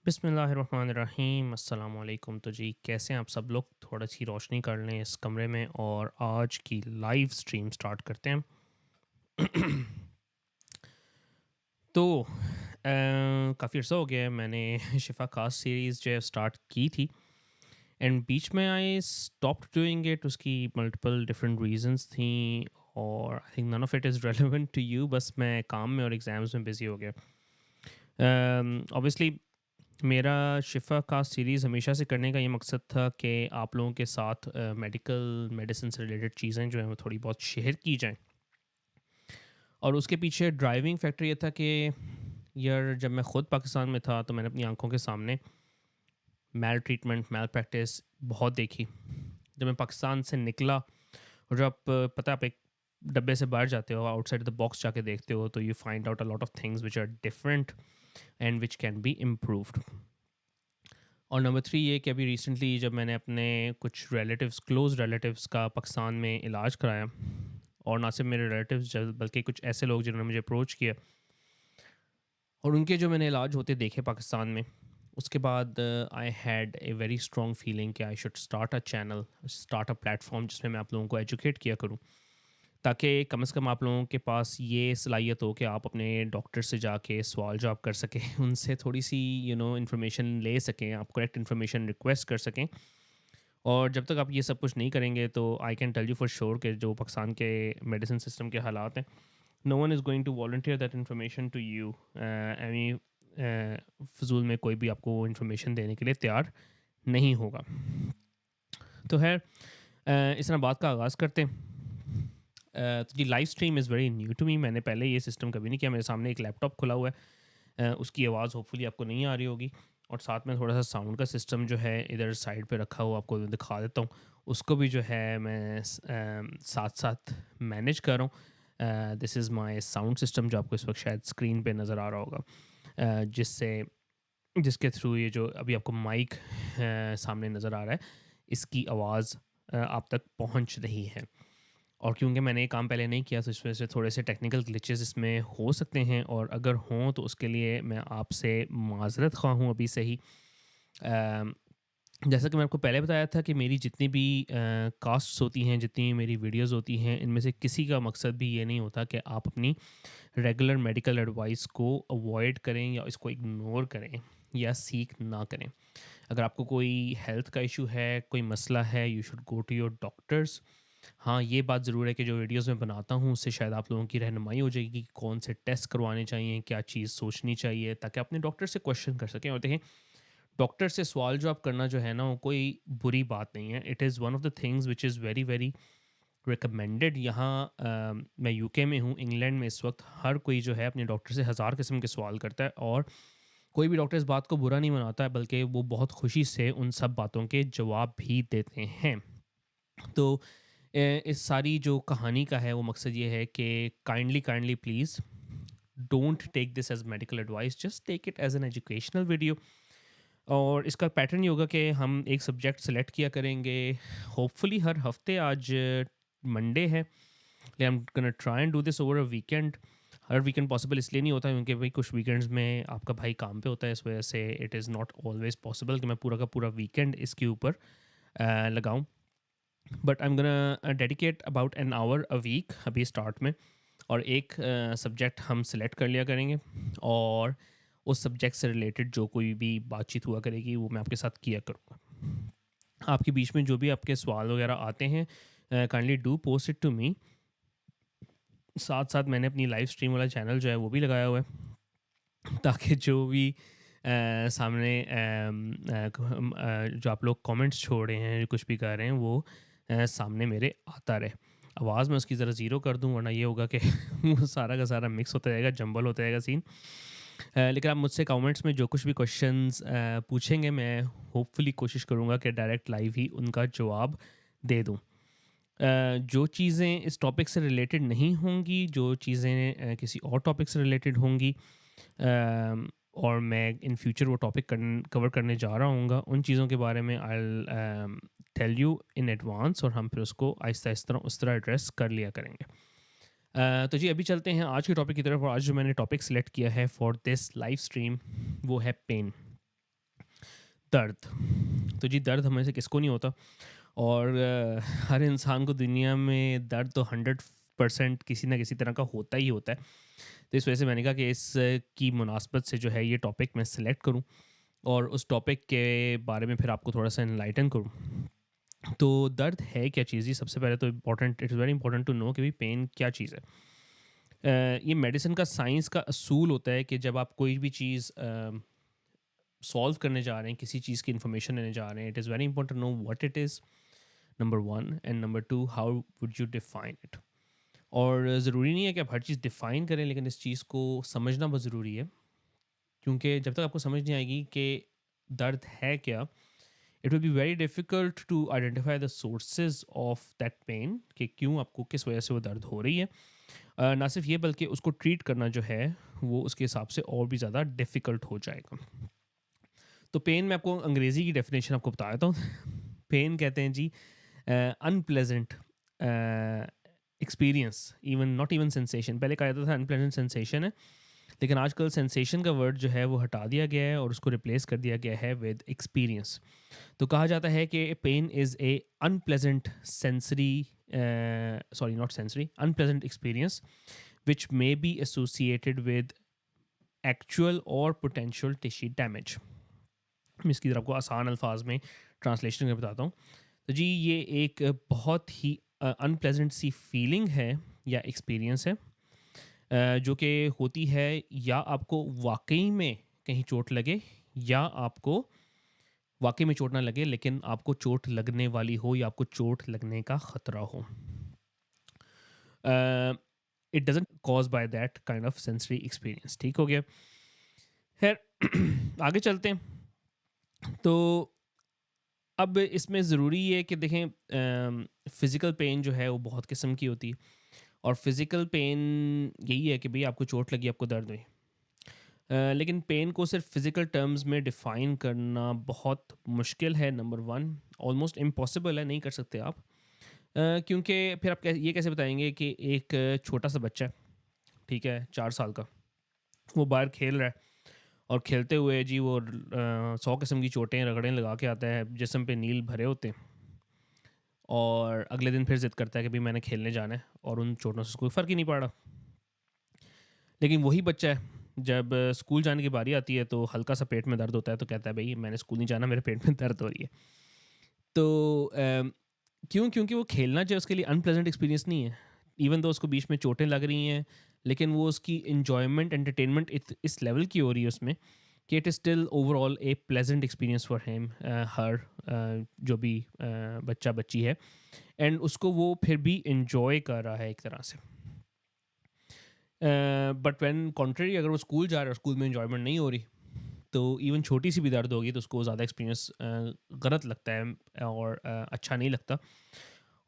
बिस्मिल्लाहिर्रहमानिर्रहीम अस्सलाम वालेकुम। तो जी कैसे हैं आप सब लोग? थोड़ा सी रोशनी कर लें इस कमरे में और आज की लाइव स्ट्रीम स्टार्ट करते हैं। तो काफ़ी अर्सा हो गया है मैंने शिफा खास सीरीज़ जो है स्टार्ट की थी एंड बीच में आई स्टॉप्ड डूइंग इट। उसकी मल्टीपल डिफरेंट रीजंस थी और I think none of it is relevant to you. बस मैं काम में और एग्ज़ाम्स में बिज़ी हो गया। ऑब्वियसली मेरा शिफ़ा का सीरीज़ हमेशा से करने का ये मकसद था कि आप लोगों के साथ मेडिकल मेडिसिन से रिलेटेड चीज़ें जो हैं वो थोड़ी बहुत शेयर की जाएँ। और उसके पीछे ड्राइविंग फैक्टर ये था कि यार जब मैं ख़ुद पाकिस्तान में था तो मैंने अपनी आंखों के सामने मैल ट्रीटमेंट मैल प्रैक्टिस बहुत देखी। जब मैं पाकिस्तान से निकला और जब पता है आप एक डब्बे से बाहर जाते हो, आउटसाइड द बॉक्स जाके देखते हो, तो you find out a lot of things which are different and which can be improved. और नंबर 3 ये कि अभी रिसेंटली जब मैंने अपने कुछ रिलेटिव्स क्लोज़ रिलेटिव्स का पाकिस्तान में इलाज कराया, और ना सिर्फ मेरे रिलेटिव्स बल्कि कुछ ऐसे लोग जिन्होंने मुझे अप्रोच किया और उनके जो मैंने इलाज होते देखे पाकिस्तान में, उसके बाद I had a very strong feeling कि I should start a channel, start a platform जिसमें मैं आप लोगों को एजुकेट किया करूँ, ताकि कम से कम आप लोगों के पास ये सलाहियत हो कि आप अपने डॉक्टर से जाके सवाल जवाब कर सकें उनसे थोड़ी सी इन्फॉर्मेशन ले सकें, आप करेक्ट इन्फॉर्मेशन रिक्वेस्ट कर सकें। और जब तक आप ये सब कुछ नहीं करेंगे तो I can tell you for sure कि जो पाकिस्तान के मेडिसिन सिस्टम के हालात हैं, no one is going to volunteer that information to you. Any फजूल में कोई भी आपको इन्फॉर्मेशन देने के लिए तैयार नहीं होगा। तो खैर इस तरह बात का आगाज़ करते हैं। तो जी live stream is very new to me. मैंने पहले ये सिस्टम कभी नहीं किया। मेरे सामने एक लैपटॉप खुला हुआ है, उसकी आवाज़ होपफुली आपको नहीं आ रही होगी, और साथ में थोड़ा सा साउंड का सिस्टम जो है इधर साइड पे रखा हुआ आपको दिखा देता हूँ। उसको भी जो है मैं साथ साथ मैनेज कर रहा हूँ। This is my sound system जो आपको इस वक्त शायद स्क्रीन पे नज़र आ रहा होगा, जिससे जिसके थ्रू ये जो अभी आपको माइक सामने नज़र आ रहा है, इसकी आवाज़ आप तक पहुंच रही है। और क्योंकि मैंने ये काम पहले नहीं किया तो इस वजह से थोड़े से टेक्निकल ग्लिचेस इसमें हो सकते हैं, और अगर हों तो उसके लिए मैं आपसे माज़रत ख़्वाह हूँ अभी से ही। अम, जैसा कि मैं आपको पहले बताया था कि मेरी जितनी भी कास्ट्स होती हैं, जितनी भी मेरी वीडियोस होती हैं, इनमें से किसी का मकसद भी ये नहीं होता कि आप अपनी रेगुलर मेडिकल एडवाइस को अवॉइड करें या इसको इग्नोर करें या सीख ना करें। अगर आपको कोई हेल्थ का इशू है, कोई मसला है, you should go to your doctors. हाँ, ये बात ज़रूर है कि जो वीडियोज़ मैं बनाता हूँ उससे शायद आप लोगों की रहनुमाई हो जाएगी कि कौन से टेस्ट करवाने चाहिए, क्या चीज़ सोचनी चाहिए, ताकि अपने डॉक्टर से क्वेश्चन कर सकें। और देखें, डॉक्टर से सवाल जवाब करना जो है ना वो कोई बुरी बात नहीं है। It is one of the things which is very very recommended. यहाँ मैं यूके में हूँ, इंग्लैंड में इस वक्त हर कोई जो है अपने डॉक्टर से हज़ार किस्म के सवाल करता है, और कोई भी डॉक्टर इस बात को बुरा नहीं मनाता है, बल्कि वो बहुत खुशी से उन सब बातों के जवाब भी देते हैं। तो इस सारी जो कहानी का है वो मकसद ये है कि kindly kindly please don't take this as medical advice, just take it as an educational video. और इसका पैटर्न ये होगा कि हम एक सब्जेक्ट सेलेक्ट किया करेंगे, होपफुली हर हफ्ते। आज मंडे है, I am gonna try and do this over a weekend. Her weekend possible इसलिए नहीं होता क्योंकि भाई कुछ वीकेंड्स में आपका भाई काम पे होता है, इस वजह से it is not always possible कि मैं पूरा का पूरा वीकेंड इसके ऊपर लगाऊं। But I am gonna dedicate about an hour a week अभी स्टार्ट में, और एक सब्जेक्ट हम सेलेक्ट कर लिया करेंगे, और उस सब्जेक्ट से रिलेटेड जो कोई भी बातचीत हुआ करेगी वो मैं आपके साथ किया करूँगा। आपके बीच में जो भी आपके सवाल वगैरह आते हैं, kindly do post it to me. साथ साथ मैंने अपनी लाइव स्ट्रीम वाला चैनल जो है वो भी लगाया हुआ है, ताकि जो भी सामने जो आप लोग कमेंट्स छोड़ रहे हैं, कुछ भी कर रहे हैं, वो सामने मेरे आता रहे। आवाज़ में उसकी ज़रा ज़ीरो कर दूँ, वरना ये होगा कि वो सारा का सारा मिक्स होता जाएगा, जंबल होता जाएगा सीन। लेकिन आप मुझसे कमेंट्स में जो कुछ भी क्वेश्चंस पूछेंगे, मैं होपफुली कोशिश करूँगा कि डायरेक्ट लाइव ही उनका जवाब दे दूँ। जो चीज़ें इस टॉपिक से रिलेटेड नहीं होंगी, जो चीज़ें किसी और टॉपिक से रिलेटेड होंगी, और मैं इन फ्यूचर वो टॉपिक कवर करने जा रहा हूँगा, उन चीज़ों के बारे में I tell you in advance, और हम फिर उसको आहिस्ता आहिस्ता उस तरह एड्रेस कर लिया करेंगे। तो जी अभी चलते हैं आज के टॉपिक की तरफ, और आज जो मैंने टॉपिक सेलेक्ट किया है फॉर दिस लाइव स्ट्रीम वो है पेन। दर्द। तो जी दर्द हमें से किसको नहीं होता, और हर इंसान को दुनिया में दर्द तो 100% किसी ना किसी तरह का होता ही होता है। तो इस वजह से मैंने कहा कि इस की मुनासबत से जो है ये टॉपिक मैं सिलेक्ट करूं और उस टॉपिक के बारे में फिर आपको थोड़ा सा इनलाइटन करूं। तो दर्द है क्या चीज़? जी सबसे पहले तो important, it is very important to know कि भाई पेन क्या चीज़ है। ये मेडिसिन का साइंस का असूल होता है कि जब आप कोई भी चीज़ सॉल्व करने जा रहे हैं, किसी चीज़ की इन्फॉर्मेशन लेने जा रहे हैं, it is very important know what it is, number one, and number two how would you define it. और ज़रूरी नहीं है कि आप हर चीज़ डिफ़ाइन करें, लेकिन इस चीज़ को समझना बहुत ज़रूरी है, क्योंकि जब तक आपको समझ नहीं आएगी कि दर्द है क्या, it will be very difficult to identify the sources of that pain, कि क्यों आपको किस वजह से वो दर्द हो रही है। ना सिर्फ ये बल्कि उसको ट्रीट करना जो है वो उसके हिसाब से और भी ज़्यादा डिफ़िकल्ट हो जाएगा। तो पेन में आपको अंग्रेज़ी की डेफिनेशन आपको बता देता हूँ। पेन कहते हैं जी unpleasant experience, even not even sensation. पहले कहा जाता था अनप्लेजेंट सेंसेशन है, लेकिन आजकल सेंसेशन का वर्ड जो है वो हटा दिया गया है और उसको रिप्लेस कर दिया गया है विद एक्सपीरियंस। तो कहा जाता है कि pain is a unpleasant sensory, sorry not sensory, unpleasant experience which may be associated with actual और पोटेंशियल टिश्यू डैमेज। मैं इसकी तरफ आपको आसान अल्फाज में ट्रांसलेशन में बताता हूँ। तो जी ये एक बहुत ही अनप्लेजेंट सी फीलिंग है या एक्सपीरियंस है, जो कि होती है या आपको वाकई में कहीं चोट लगे, या आपको वाकई में चोट ना लगे लेकिन आपको चोट लगने वाली हो या आपको चोट लगने का खतरा हो। It doesn't cause by that kind of sensory experience. ठीक हो गया? खैर आगे चलते हैं। तो अब इसमें ज़रूरी है कि देखें, फ़िज़िकल पेन जो है वो बहुत किस्म की होती है, और फ़िज़िकल पेन यही है कि भाई आपको चोट लगी, आपको दर्द हुई। लेकिन पेन को सिर्फ फ़िज़िकल टर्म्स में डिफ़ाइन करना बहुत मुश्किल है, नंबर वन, ऑलमोस्ट इम्पॉसिबल है, नहीं कर सकते आप। क्योंकि फिर आप ये कैसे बताएंगे कि एक छोटा सा बच्चा है, ठीक है, 4 साल का, वो बाहर खेल रहा है और खेलते हुए जी वो 100 किस्म की चोटें रगड़ें लगा के आता है, जिस्म पे नील भरे होते हैं, और अगले दिन फिर ज़िद करता है कि भाई मैंने खेलने जाना है, और उन चोटों से कोई फ़र्क ही नहीं पड़ा। लेकिन वही बच्चा है, जब स्कूल जाने की बारी आती है तो हल्का सा पेट में दर्द होता है तो कहता है भाई मैंने स्कूल नहीं जाना, मेरे पेट में दर्द हो रही है। तो क्यों? क्योंकि वो खेलना जो है उसके लिए अनप्लेजेंट एक्सपीरियंस नहीं है, इवन तो उसको बीच में चोटें लग रही हैं, लेकिन वो उसकी इन्जॉयमेंट एंटरटेनमेंट इस लेवल की हो रही है उसमें कि it is still overall a pleasant experience for him, her, जो भी बच्चा बच्ची है, एंड उसको वो फिर भी इंजॉय कर रहा है एक तरह से। बट व्हेन कॉन्ट्ररी, अगर वो स्कूल जा रहा है और स्कूल में इंजॉयमेंट नहीं हो रही, तो इवन छोटी सी भी दर्द होगी तो उसको ज़्यादा एक्सपीरियंस गलत लगता है और अच्छा नहीं लगता,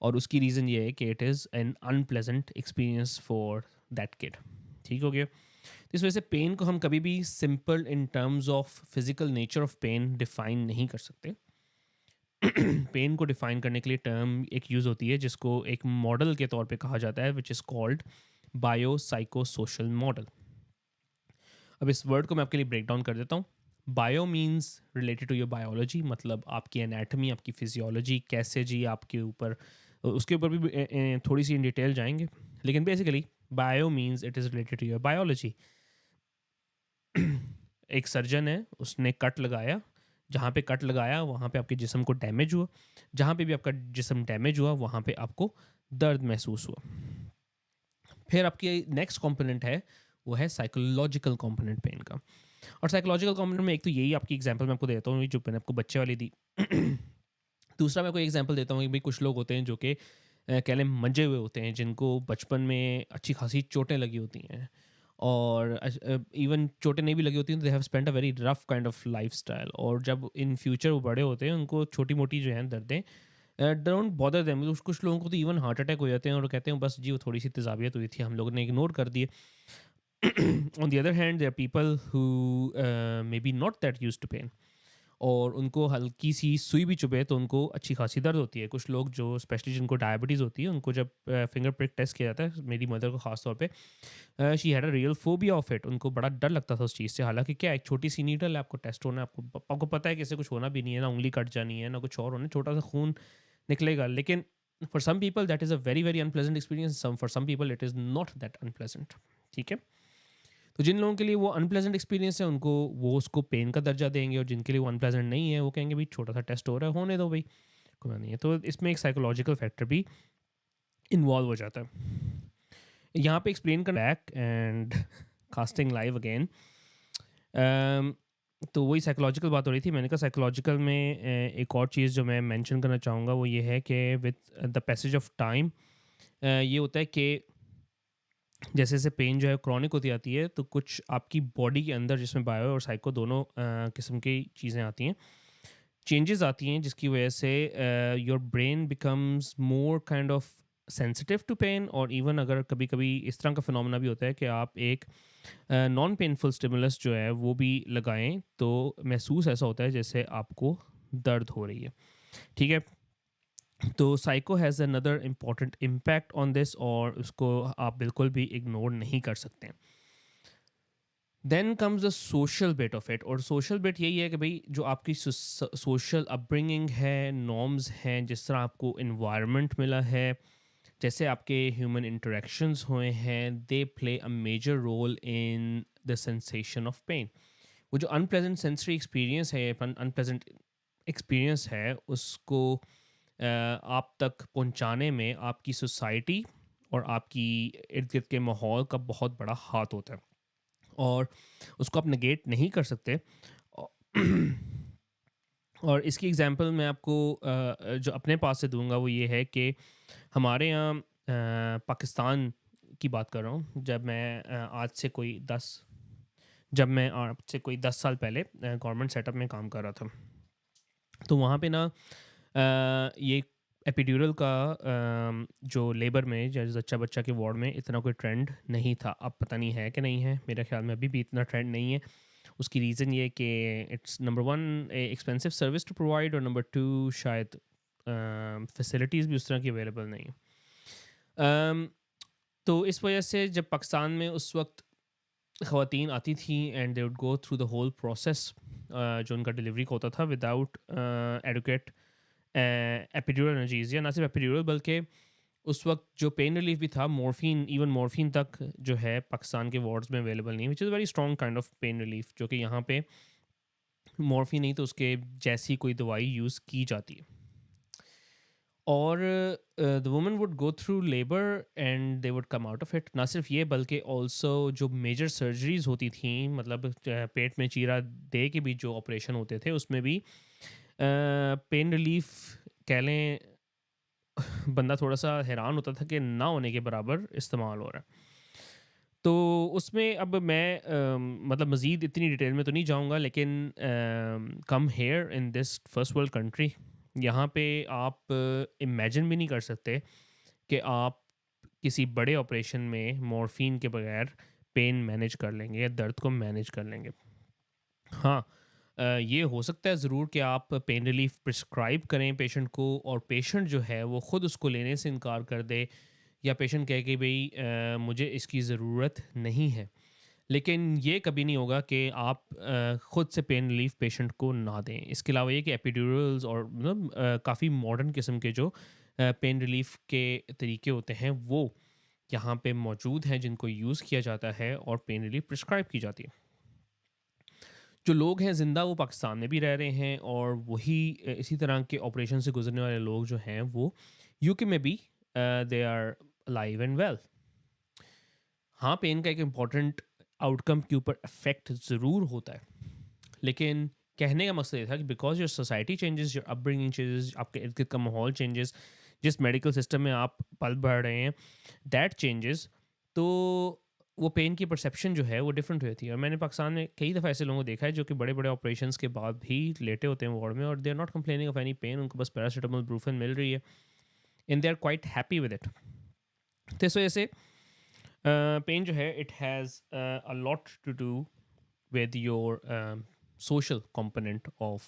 और उसकी रीज़न ये है कि it is an unpleasant experience for that kid. ठीक हो गया? तो इस वजह से पेन को हम कभी भी simple in terms of physical nature of pain define नहीं कर सकते। पेन को डिफाइन करने के लिए टर्म एक यूज़ होती है जिसको एक मॉडल के तौर पे कहा जाता है, which is called bio psycho social model. अब इस वर्ड को मैं आपके लिए ब्रेक डाउन कर देता हूँ। Bio means related to your biology, मतलब आपकी एनाटमी, आपकी फिजियोलॉजी कैसे जी आपके ऊपर, उसके ऊपर भी थोड़ी सी इन डिटेल जाएंगे, लेकिन basically bio means it is related to your biology. एक सर्जन है, उसने कट लगाया, जहाँ पे कट लगाया वहाँ पे आपके जिस्म को डैमेज हुआ, जहाँ पे भी आपका जिस्म डैमेज हुआ वहाँ पे आपको दर्द महसूस हुआ। फिर आपकी नेक्स्ट कंपोनेंट है, वो है साइकोलॉजिकल कंपोनेंट पेन का। और साइकोलॉजिकल कंपोनेंट में एक तो यही आपकी एग्जांपल मैं आपको देता हूँ, जो मैंने आपको बच्चे वाली दी। दूसरा मैं आपको एग्जांपल देता हूँ कि भाई कुछ लोग होते हैं जो कि कह लें मंजे हुए होते हैं, जिनको बचपन में अच्छी खासी चोटें लगी होती हैं, और इवन चोटें नहीं भी लगी होती हैं तो they have spent a very rough kind of lifestyle, और जब इन फ्यूचर वो बड़े होते हैं उनको छोटी मोटी जो है दर्दें डोंट बॉदर देम। कुछ लोगों को तो इवन हार्ट अटैक हो जाते हैं और कहते हैं बस जी वो थोड़ी सी तेजाबियत हुई थी, हम लोगों ने इग्नोर कर दिए। On the other hand, there are people who maybe not that used to pain, और उनको हल्की सी सुई भी चुभे तो उनको अच्छी खासी दर्द होती है। कुछ लोग जो स्पेशली जिनको डायबिटीज़ होती है उनको जब फिंगर प्रिक टेस्ट किया जाता है, मेरी मदर को ख़ास तौर पे she had a real phobia of it. उनको बड़ा डर लगता था उस चीज़ से। हालाँकि क्या है, एक छोटी सी नीडल है, आपको टेस्ट होना है, आपको पता है कि इससे कुछ होना भी नहीं है, ना उँगली कट जानी है, ना कुछ और होना है, छोटा-सा खून निकलेगा। लेकिन for some people that is a very, very unpleasant experience, some for some people it is not that unpleasant. ठीक है? तो जिन लोगों के लिए वो अनप्लेजेंट एक्सपीरियंस है उनको वो उसको पेन का दर्जा देंगे, और जिनके लिए वो अनप्लेजेंट नहीं है वो कहेंगे भाई छोटा-सा टेस्ट हो रहा है, होने दो भई, कोई बात नहीं है। तो इसमें एक साइकोलॉजिकल फैक्टर भी इन्वॉल्व हो जाता है। यहाँ पे एक्सप्लेन करना back and casting live again. तो वही साइकोलॉजिकल बात हो रही थी। मैंने कहा साइकोलॉजिकल में एक और चीज़ जो मैं मेंशन करना चाहूँगा वो ये है कि with the passage of time ये होता है कि जैसे जैसे पेन जो है क्रॉनिक होती आती है, तो कुछ आपकी बॉडी के अंदर, जिसमें बायो और साइको दोनों किस्म की चीज़ें आती हैं, चेंजेस आती हैं, जिसकी वजह से your brain becomes more kind of sensitive to pain. और इवन अगर कभी कभी इस तरह का फिनोमेना भी होता है कि आप एक नॉन पेनफुल स्टिमुलस जो है वो भी लगाएं तो महसूस ऐसा होता है जैसे आपको दर्द हो रही है। ठीक है? तो psycho has another important impact on this, और उसको आप बिल्कुल भी इग्नोर नहीं कर सकते। Then comes the social bit of it, और सोशल बिट यही है कि भाई जो आपकी सोशल अपब्रिंगिंग है, नॉर्म्स हैं, जिस तरह आपको इन्वायरमेंट मिला है, जैसे आपके ह्यूमन इंटरेक्शंस हुए हैं, they play a major role in the sensation of pain. वो जो अनप्लेजेंट सेंसरी एक्सपीरियंस है, अनप्लेजेंट एक्सपीरियंस है, उसको आप तक पहुंचाने में आपकी सोसाइटी और आपकी इर्द गिर्द के माहौल का बहुत बड़ा हाथ होता है, और उसको आप नेगेट नहीं कर सकते। औ- और इसकी एग्जांपल मैं आपको जो अपने पास से दूंगा वो ये है कि हमारे यहाँ पाकिस्तान की बात कर रहा हूँ। आज से कोई 10 जब मैं आज से कोई 10 साल पहले गवर्नमेंट सेटअप में काम कर रहा था, तो वहाँ पे ना ये एपिड्यूरल का जो लेबर में जैसे जच्चा बच्चा के वार्ड में इतना कोई ट्रेंड नहीं था। अब पता नहीं है कि नहीं है, मेरे ख्याल में अभी भी इतना ट्रेंड नहीं है। उसकी रीज़न ये है कि it's number one expensive service to provide, और नंबर टू शायद फैसिलिटीज़ भी उस तरह की अवेलेबल नहीं है। अम, तो इस वजह से जब पाकिस्तान में उस वक्त ख़वातीन आती थी and they would go through the whole process जो उनका डिलीवरी का होता था विदाउट एडुकेट एपिड्यूरल एनाल्जेसिया, ना सिर्फ एपिड्यूरल बल्कि उस वक्त जो पेन रिलीफ भी था, मॉर्फिन, इवन मॉर्फिन तक जो है पाकिस्तान के वार्ड्स में अवेलेबल नहीं, which is very strong kind of pain relief, जो कि यहाँ पे मॉर्फिन नहीं तो उसके जैसी कोई दवाई यूज़ की जाती है। और the woman would go through labour and they would come out of it. ना सिर्फ ये बल्कि ऑल्सो जो मेजर सर्जरीज होती थी, मतलब पेट में चीरा दे के भी जो ऑपरेशन होते थे उसमें भी पेन रिलीफ कह लें, बंदा थोड़ा सा हैरान होता था कि ना होने के बराबर इस्तेमाल हो रहा है। तो उसमें अब मैं मतलब मज़ीद इतनी डिटेल में तो नहीं जाऊँगा, लेकिन come here in this first world country, यहाँ पे आप इमेजिन भी नहीं कर सकते कि आप किसी बड़े ऑपरेशन में मॉर्फिन के बगैर पेन मैनेज कर लेंगे या दर्द को मैनेज कर लेंगे। हाँ, ये हो सकता है ज़रूर कि आप पेन रिलीफ प्रिस्क्राइब करें पेशेंट को, और पेशेंट जो है वो ख़ुद उसको लेने से इनकार कर दे, या पेशेंट कहे कि भई मुझे इसकी ज़रूरत नहीं है। लेकिन ये कभी नहीं होगा कि आप ख़ुद से पेन रिलीफ पेशेंट को ना दें। इसके अलावा ये कि एपिड्यूरल्स और मतलब काफ़ी मॉडर्न किस्म के जो पेन रिलीफ के तरीके होते हैं वो यहाँ पे मौजूद हैं, जिनको यूज़ किया जाता है और पेन रिलीफ प्रिस्क्राइब की जाती है। जो लोग हैं ज़िंदा वो पाकिस्तान में भी रह रहे हैं, और वही इसी तरह के ऑपरेशन से गुजरने वाले लोग जो हैं वो यूके में भी they are alive and well. हाँ, पेन का एक इम्पॉर्टेंट आउटकम के ऊपर इफ़ेक्ट ज़रूर होता है, लेकिन कहने का मकसद ये था कि because your society changes, your upbringing changes, आपके इर्द-गिर्द का माहौल चेंजेस, जिस मेडिकल सिस्टम में आप पल-बढ़ रहे हैं, दैट चेंजेस, तो वो पेन की परसेप्शन जो है वो डिफरेंट हुई थी। और मैंने पाकिस्तान में कई दफ़ा ऐसे लोगों को देखा है जो कि बड़े-बड़े ऑपरेशंस के बाद भी लेटे होते हैं वार्ड में, और they are not complaining of any pain, उनको बस पैरासिटामोल, ब्रूफेन मिल रही है and they are quite happy with it. तो इस वजह से पेन जो है it has a lot to do with your social component of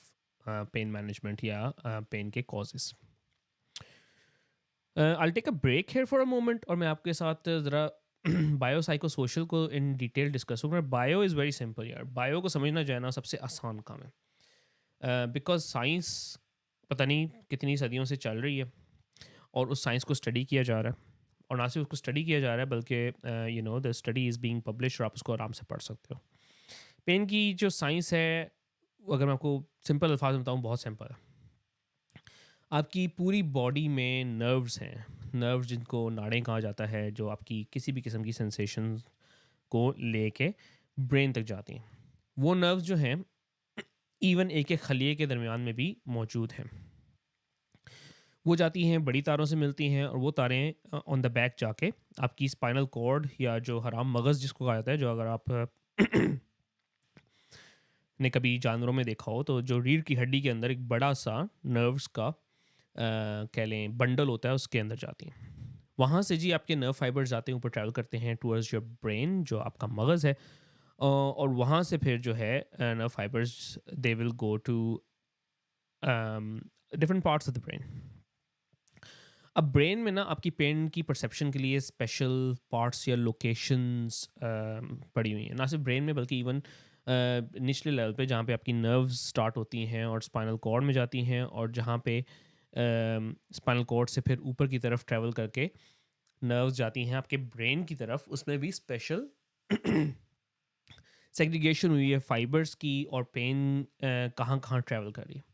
pain management या पेन के causes. I take a break here for a moment और मैं आपके साथ ज़रा बायो साइको को इन डिटेल डिस्कस करूँगा। बायो इज़ वेरी सिंपल यार, बायो को समझना जो है ना सबसे आसान काम है, बिकॉज साइंस पता नहीं कितनी सदियों से चल रही है और उस साइंस को स्टडी किया जा रहा है, और ना सिर्फ उसको स्टडी किया जा रहा है बल्कि the study is being publish और आप उसको आराम से पढ़ सकते हो। पेन की जो साइंस है, वो अगर मैं आपको सिंपल अल्फाज में बताऊँ, बहुत सिंपल है। आपकी पूरी बॉडी में नर्व्स हैं, नर्व्स जिनको नाड़ें कहा जाता है, जो आपकी किसी भी किस्म की सेंसेशन को लेके ब्रेन तक जाती हैं। वो नर्व्स जो हैं इवन एक एक खलिए के दरमियान में भी मौजूद हैं। वो जाती हैं, बड़ी तारों से मिलती हैं, और वो तारें ऑन द बैक जाके आपकी स्पाइनल कॉर्ड या जो हराम मगज़ जिसको कहा जाता है, जो अगर आप ने कभी जानवरों में देखा हो तो जो रीढ़ की हड्डी के अंदर एक बड़ा सा नर्व्स का कह लें बंडल होता है, उसके अंदर जाती हैं। वहाँ से जी आपके नर्व फाइबर्स जाते हैं, ऊपर ट्रैवल करते हैं टूवर्ड्स योर ब्रेन जो आपका मगज़ है, और वहाँ से फिर जो है nerve fibres they will go to different parts of the brain. अब ब्रेन में ना आपकी पेन की परसेप्शन के लिए स्पेशल पार्ट्स या लोकेशंस पड़ी हुई हैं, ना सिर्फ ब्रेन में बल्कि इवन निचले लेवल पे जहाँ पे आपकी नर्व्स स्टार्ट होती हैं और स्पाइनल कॉर्ड में जाती हैं, और जहाँ पे स्पाइनल कॉर्ड से फिर ऊपर की तरफ ट्रैवल करके नर्व्स जाती हैं आपके ब्रेन की तरफ, उसमें भी स्पेशल सेग्रीगेशन हुई है फाइबर्स की, और पेन कहाँ कहाँ ट्रैवल कर रही है।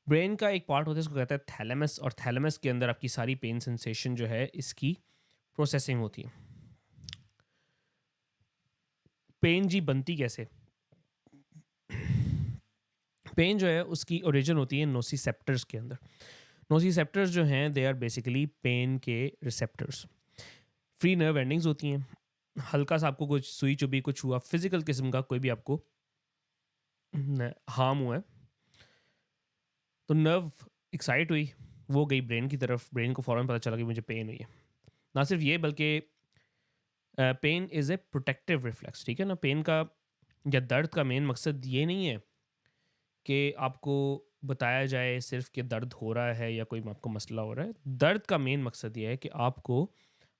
ब्रेन का एक पार्ट होता है, इसको कहता है थैलेमस, और थैलेमस के अंदर आपकी सारी पेन सेंसेशन जो है इसकी प्रोसेसिंग होती है। पेन जी बनती कैसे? पेन जो है उसकी ओरिजिन होती है नोसिसेप्टर्स के अंदर। नोसिसेप्टर्स जो हैं दे आर बेसिकली पेन के रिसेप्टर्स। फ्री नर्व एंडिंग्स होती हैं, हल्का सा आपको कुछ सुई चुभी, कुछ हुआ, फिजिकल किस्म का कोई भी आपको हार्म हुआ है, तो नर्व एक्साइट हुई, वो गई ब्रेन की तरफ, ब्रेन को फ़ौरन पता चला कि मुझे पेन हुई है। ना सिर्फ ये बल्कि pain is a protective reflex, ठीक है ना? पेन का या दर्द का मेन मकसद ये नहीं है कि आपको बताया जाए सिर्फ कि दर्द हो रहा है या कोई आपको मसला हो रहा है। दर्द का मेन मकसद ये है कि आपको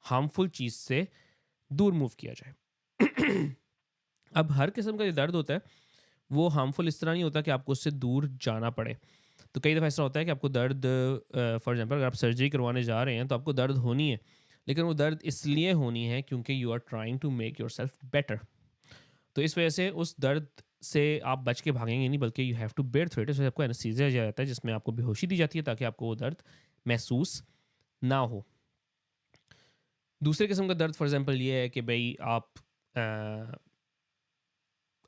हार्मफुल चीज़ से दूर मूव किया जाए। अब हर किस्म का जो दर्द होता है वो हार्मफुल इस तरह नहीं होता कि आपको उससे दूर जाना पड़े। तो कई दफ़ा ऐसा होता है कि आपको दर्द, फॉर एग्जांपल अगर आप सर्जरी करवाने जा रहे हैं तो आपको दर्द होनी है, लेकिन वो दर्द इसलिए होनी है क्योंकि you are trying to make yourself better. तो इस वजह से उस दर्द से आप बच के भागेंगे नहीं, बल्कि you have to bear through it. इस वजह से आपको एनेस्थीसिया दिया जाता है, जिसमें आपको बेहोशी दी जाती है ताकि आपको वो दर्द महसूस ना हो। दूसरे किस्म का दर्द फॉर एग्जांपल ये है कि भाई आप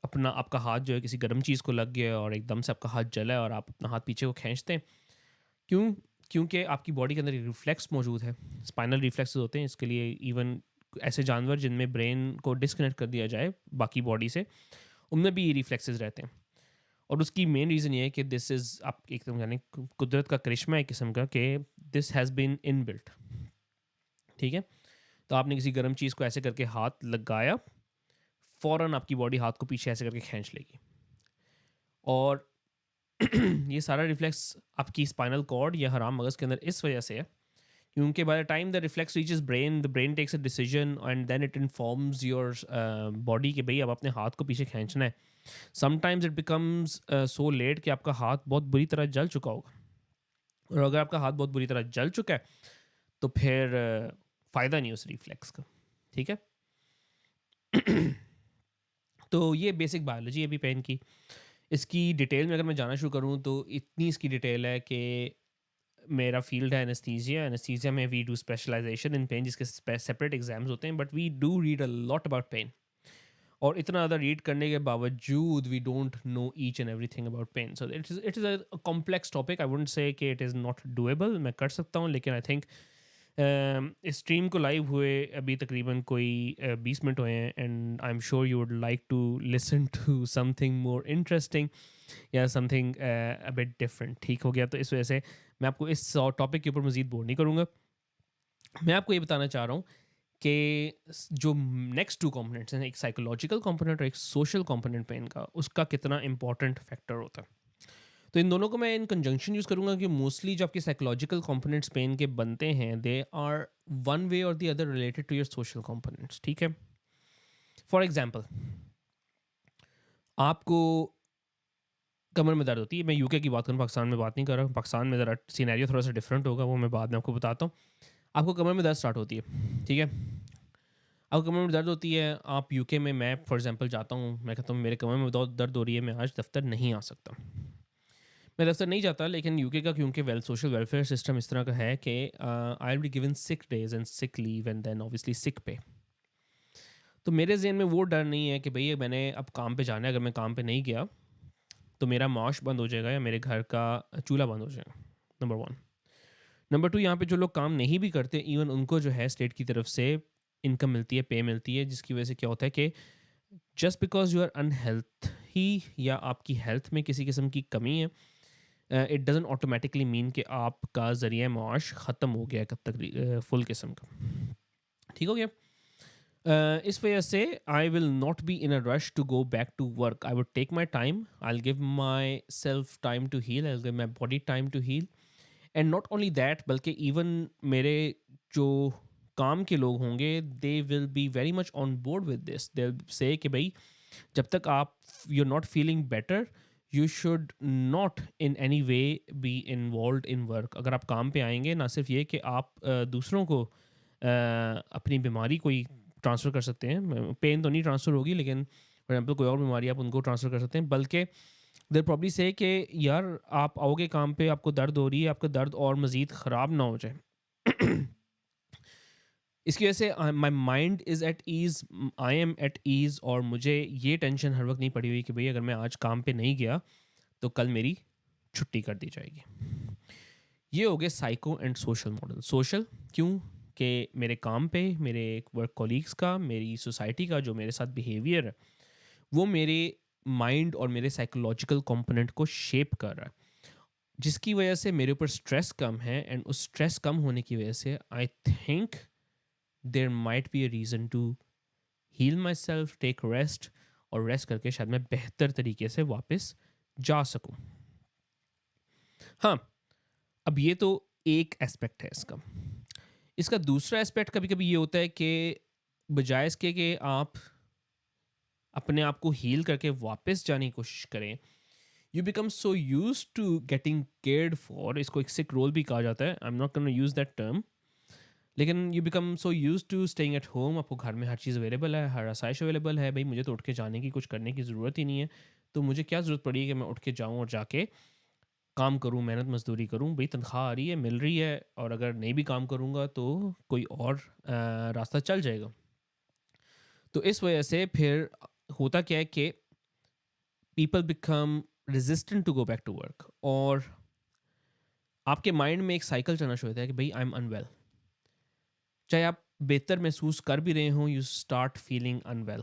अपना आपका हाथ जो है किसी गर्म चीज़ को लग गया और एकदम से आपका हाथ जला है और आप अपना हाथ पीछे को खींचते हैं। क्यों? क्योंकि आपकी बॉडी के अंदर एक रिफ्लेक्स मौजूद है, स्पाइनल रिफ्लेक्सेस होते हैं। इसके लिए इवन ऐसे जानवर जिनमें ब्रेन को डिस्कनेक्ट कर दिया जाए बाकी बॉडी से, उनमें भी ये रिफ्लेक्सेस रहते हैं। और उसकी मेन रीज़न ये है कि दिस इज़ आप एकदम यानी कुदरत का करिश्मा है एक किस्म का, कि दिस हैज़ बीन इनबिल्ट, ठीक है? तो आपने किसी गर्म चीज़ को ऐसे करके हाथ लगाया, फ़ौरन आपकी बॉडी हाथ को पीछे ऐसे करके खींच लेगी, और ये सारा रिफ्लेक्स आपकी स्पाइनल कॉर्ड या हराम मगज़ के अंदर इस वजह से है क्योंकि by the time the reflex reaches brain, the brain takes a decision and then it informs your body कि भाई अब अपने हाथ को पीछे खींचना है। Sometimes it becomes so late कि आपका हाथ बहुत बुरी तरह जल चुका होगा, और अगर आपका हाथ बहुत बुरी तरह जल चुका है तो फिर फ़ायदा नहीं उस रिफ्लेक्स का, ठीक है? तो ये बेसिक बायोलॉजी है अभी पेन की। इसकी डिटेल में अगर मैं जाना शुरू करूँ तो इतनी इसकी डिटेल है कि मेरा फील्ड है एनेस्थीसिया। एनेस्थीसिया में we do specialisation in pain, जिसके सेपरेट एग्जाम्स होते हैं, but we do read a lot about pain. और इतना ज़्यादा रीड करने के बावजूद we don't know each and everything about pain. So it is a complex topic. I wouldn't say कि इट इज़ नॉट डूएबल, मैं कर सकता हूँ, लेकिन आई थिंक इस स्ट्रीम को लाइव हुए अभी तकरीबन कोई 20 मिनट हुए हैं, and I am sure you would like to listen to something more interesting या समथिंग अ बिट डिफरेंट। ठीक हो गया? तो इस वजह से मैं आपको इस टॉपिक के ऊपर मज़ीद बोर नहीं करूँगा। मैं आपको ये बताना चाह रहा हूँ कि जो नेक्स्ट 2 कंपोनेंट्स हैं, एक साइकोलॉजिकल कंपोनेंट और एक सोशल कंपोनेंट पेन का, उसका कितना इम्पोर्टेंट फैक्टर होता है। तो इन दोनों को मैं इन कंजंक्शन यूज़ करूँगा कि मोस्टली जो आपके साइकोलॉजिकल कंपोनेंट्स पेन के बनते हैं, दे आर वन वे और the other related to your social components, ठीक है? फॉर एग्ज़ाम्पल, आपको कमर में दर्द होती है, मैं यूके की बात करूँ, पाकिस्तान में बात नहीं कर रहा हूँ। पाकिस्तान में ज़रा सिनेरियो थोड़ा-सा डिफरेंट होगा, वो मैं बाद में आपको बताता हूँ। आपको कमर में दर्द स्टार्ट होती है, ठीक है? आपको कमर में दर्द होती है, आप यूके में, मैं फॉर एग्ज़ाम्पल जाता हूँ, मैं कहता हूँ मेरे कमर में बहुत दर्द हो रही है, मैं आज दफ़्तर नहीं आ सकता। मैं दफ़्तर नहीं जाता, लेकिन यूके का क्योंकि सोशल वेलफेयर सिस्टम इस तरह का है कि I will be given sick days and sick leave and then obviously sick pay. तो मेरे ज़हन में वो डर नहीं है कि भई मैंने अब काम पे जाना है, अगर मैं काम पे नहीं गया, तो मेरा माश बंद हो जाएगा या मेरे घर का चूल्हा बंद हो जाएगा, नंबर 1। नंबर 2, यहाँ पे जो लोग काम नहीं भी करते, इवन उनको जो है स्टेट की तरफ से इनकम मिलती है, पे मिलती है, जिसकी वजह से क्या होता है कि just because you are unhealthy या आपकी हेल्थ में किसी किस्म की कमी है, इट डज़न्ट ऑटोमैटिकली मीन कि आपका ज़रिया माश ख़त्म हो गया है कब तक, फुल किस्म का। ठीक हो गया? इस वजह से I will not be in a rush to go back to work. I would take my time, I will give myself time to heal, I will give my body time to heal. And not only that, बल्कि even मेरे जो काम के लोग होंगे, they will be very much on board with this. They say कि भाई जब तक आप you are not feeling better, you should not in any way be involve in work. अगर आप काम पे आएंगे, ना सिर्फ ये कि आप दूसरों को अपनी बीमारी कोई ट्रांसफ़र कर सकते हैं, पेन तो नहीं ट्रांसफ़र होगी, लेकिन फॉर एग्जाम्पल कोई और बीमारी आप उनको ट्रांसफ़र कर सकते हैं, बल्कि देर प्रॉब्ली से कि यार आप आओगे काम पे, आपको दर्द हो रही है, आपका दर्द और मज़ीद ख़राब ना हो जाए। इसकी वजह से my mind is at ease, I am at ease, और मुझे ये टेंशन हर वक्त नहीं पड़ी हुई कि भाई अगर मैं आज काम पे नहीं गया तो कल मेरी छुट्टी कर दी जाएगी। ये हो गए psycho and social model. Social क्यों? कि मेरे काम पे मेरे वर्क कॉलीग्स का, मेरी सोसाइटी का जो मेरे साथ बिहेवियर है, वो मेरे माइंड और मेरे साइकोलॉजिकल कंपोनेंट को शेप कर रहा है, जिसकी वजह से मेरे ऊपर स्ट्रेस कम है, एंड उस स्ट्रेस कम होने की वजह से I think there might be a reason to heal myself, take rest, और रेस्ट करके शायद मैं बेहतर तरीके से वापस जा सकूं। हाँ, अब ये तो एक एस्पेक्ट है इसका। इसका दूसरा एस्पेक्ट कभी कभी ये होता है कि बजाय इसके कि आप अपने आप को हील करके वापस जाने की कोशिश करें, you become so used to getting cared for, इसको एक सिक रोल भी कहा जाता है, I am not gonna use that term, लेकिन you become so used to staying at home, आपको घर में हर चीज़ अवेलेबल है, हर आसाइश अवेलेबल है, भाई मुझे तो उठ के जाने की, कुछ करने की ज़रूरत ही नहीं है, तो मुझे क्या ज़रूरत पड़ी है कि मैं उठ के जाऊँ और जाके काम करूँ, मेहनत मजदूरी करूँ, भाई तनख्वाह आ रही है, मिल रही है, और अगर नहीं भी काम करूँगा तो कोई और रास्ता चल जाएगा। तो इस वजह से फिर होता क्या है कि people become resistant to go back to work, और आपके माइंड में एक साइकिल चलना शुरू होता है कि भाई आई एम अनवेल। चाहे आप बेहतर महसूस कर भी रहे हों, यू स्टार्ट फीलिंग अनवेल,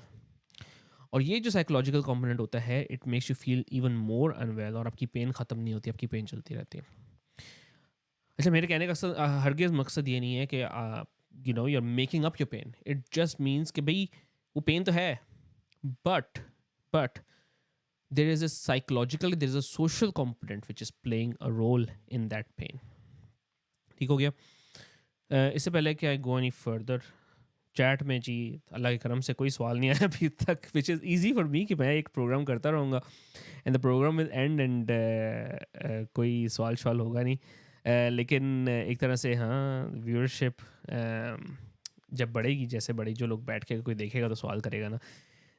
और ये जो साइकोलॉजिकल कंपोनेंट होता है, it makes you feel even more unwell, और आपकी पेन ख़त्म नहीं होती, आपकी पेन चलती रहती है। अच्छा, मेरे कहने का हरगिज़ मकसद ये नहीं है कि you are making up your pain, it just means कि भाई वो पेन तो है, but there is a psychological, there is a social component which is playing a role in that pain। ठीक हो गया? इससे पहले कि आई गो एनी फर्दर, चैट में जी अल्लाह के करम से कोई सवाल नहीं आया अभी तक, which is easy for me कि मैं एक प्रोग्राम करता रहूँगा and the programme will end, and कोई सवाल शवाल होगा नहीं। लेकिन एक तरह से हाँ, व्यूअरशिप जब बढ़ेगी, जैसे बढ़ेगी, जो लोग बैठ के कोई देखेगा तो सवाल करेगा ना,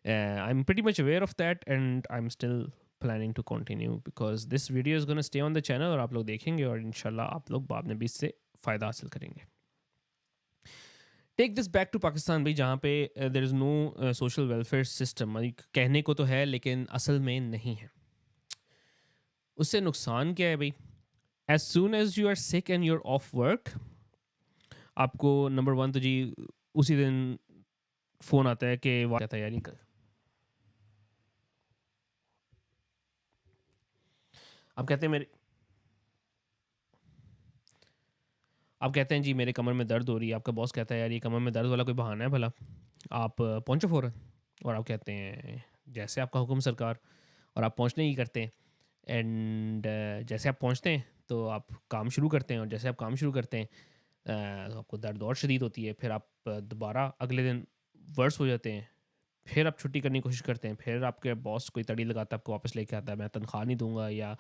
I'm pretty much aware of that, and I'm still planning to continue because this video is gonna stay on the channel, और आप लोग देखेंगे और इंशाल्लाह आप लोग बाद में भी इससे फ़ायदा हासिल करेंगे। Take this back to Pakistan भाई, जहाँ पे there is no social welfare system. कहने को तो है लेकिन असल में नहीं है। उससे नुकसान क्या है भाई? As soon as you are sick and you are off work, आपको नंबर 1 तो जी उसी दिन फ़ोन आता है कि क्या तैयारी कर, आप कहते हैं मेरे, आप कहते हैं जी मेरे कमर में दर्द हो रही है, आपका बॉस कहता है यार ये कमर में दर्द वाला कोई बहाना है भला, आप पहुँचो फ़ौरन, और आप कहते हैं जैसे आपका हुक्म सरकार, और आप पहुँचने ही करते हैं। एंड जैसे आप पहुंचते हैं तो आप काम शुरू करते हैं, और जैसे आप काम शुरू करते हैं तो आपको दर्द और शदीद होती है, फिर आप दोबारा अगले दिन वर्स हो जाते हैं, फिर आप छुट्टी करने की कोशिश करते हैं, फिर आपके बॉस कोई तड़ी लगाता है, आपको वापस लेके आता है, मैं तनख्वाह नहीं दूंगा, या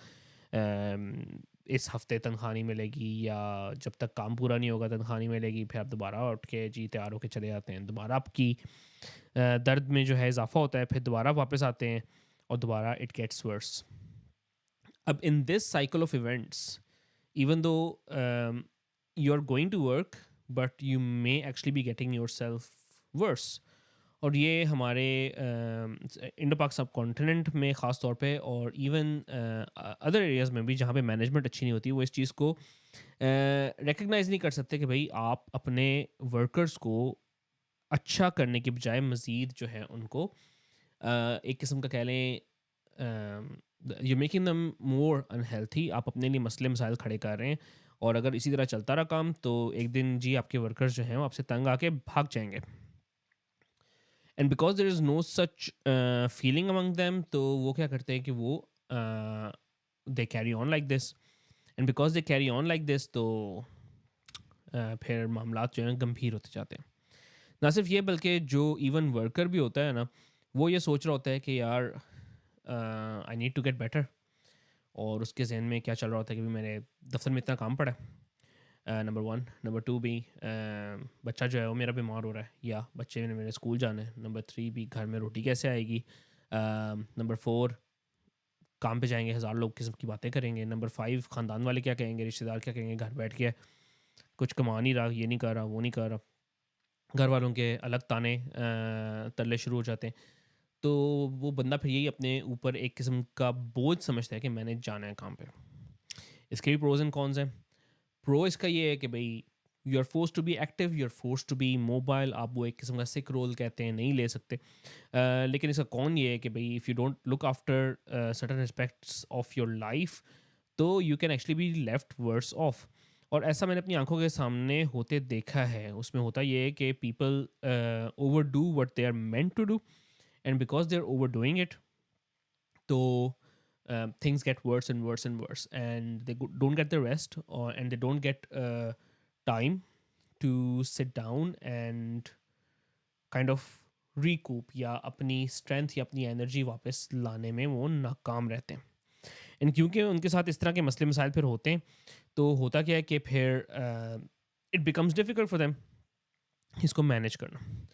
इस हफ्ते तनख्वाह नहीं मिलेगी, या जब तक काम पूरा नहीं होगा तनख्वाह नहीं मिलेगी। फिर आप दोबारा उठ के जी तैयार होकर चले जाते हैं, दोबारा आपकी दर्द में जो है इजाफा होता है, फिर दोबारा वापस आते हैं और दोबारा इट गेट्स वर्स। अब in this cycle of events, even though you're going to work, but you may actually be getting yourself worse. और ये हमारे इंडो पाक सब कॉन्टिनेंट में ख़ास तौर पे, और इवन अदर एरियाज़ में भी जहाँ पे मैनेजमेंट अच्छी नहीं होती, वो इस चीज़ को रिकग्नाइज़ नहीं कर सकते कि भाई आप अपने वर्कर्स को अच्छा करने के बजाय मज़ीद जो है उनको एक किस्म का कह लें you making them more unhealthy. आप अपने लिए मसले मसाइल खड़े कर रहे हैं, और अगर इसी तरह चलता रहा काम तो एक दिन जी आपके वर्कर्स जो हैं वो आपसे तंग आके भाग जाएंगे। And because there is no such feeling among them, तो वो क्या करते हैं कि वो they carry on like this, and because they carry on like this तो फिर मामला जो हैं गंभीर होते जाते हैं। ना सिर्फ ये, बल्कि जो इवन वर्कर भी होता है ना, वो ये सोच रहा होता है कि यार I need to get better, और उसके जहन में क्या चल रहा होता है कि भी मेरे दफ्तर में इतना काम पड़ा है, नंबर वन। नंबर टू भी बच्चा जो है वो मेरा बीमार हो रहा है, या बच्चे ने मेरे स्कूल जाना है। नंबर थ्री भी घर में रोटी कैसे आएगी। नंबर फोर, काम पे जाएंगे 1000 लोग किस्म की बातें करेंगे। नंबर फाइव, ख़ानदान वाले क्या कहेंगे, रिश्तेदार क्या कहेंगे, घर बैठ के कुछ कमा नहीं रहा, ये नहीं कर रहा, वो नहीं कर रहा। घर वालों के अलग ताने तरले शुरू हो जाते हैं। तो वो बंदा फिर यही अपने ऊपर एक किस्म का बोझ समझता है कि मैंने जाना है काम पे। इसके भी प्रोज एंड कॉन्स हैं। प्रो इसका ये है कि भाई you are force to be active, you are force to be mobile. आप वो एक किस्म का सिक रोल कहते हैं, नहीं ले सकते। लेकिन इसका कौन ये है कि भाई if you don't look after certain aspects of your life, तो you can actually be left worse off. और ऐसा मैंने अपनी आंखों के सामने होते देखा है। उसमें होता ये है कि people over do what they are meant to do, and because they are over doing it, तो things get worse and worse and worse, and they don't get the rest, and they don't get time to sit down and kind of recoup, या अपनी strength या अपनी energy वापस लाने में वो नाकाम रहते हैं। एंड क्योंकि उनके साथ इस तरह के मसले मसाइल फिर होते हैं, तो होता क्या है कि फिर it becomes difficult for them इसको मैनेज करना।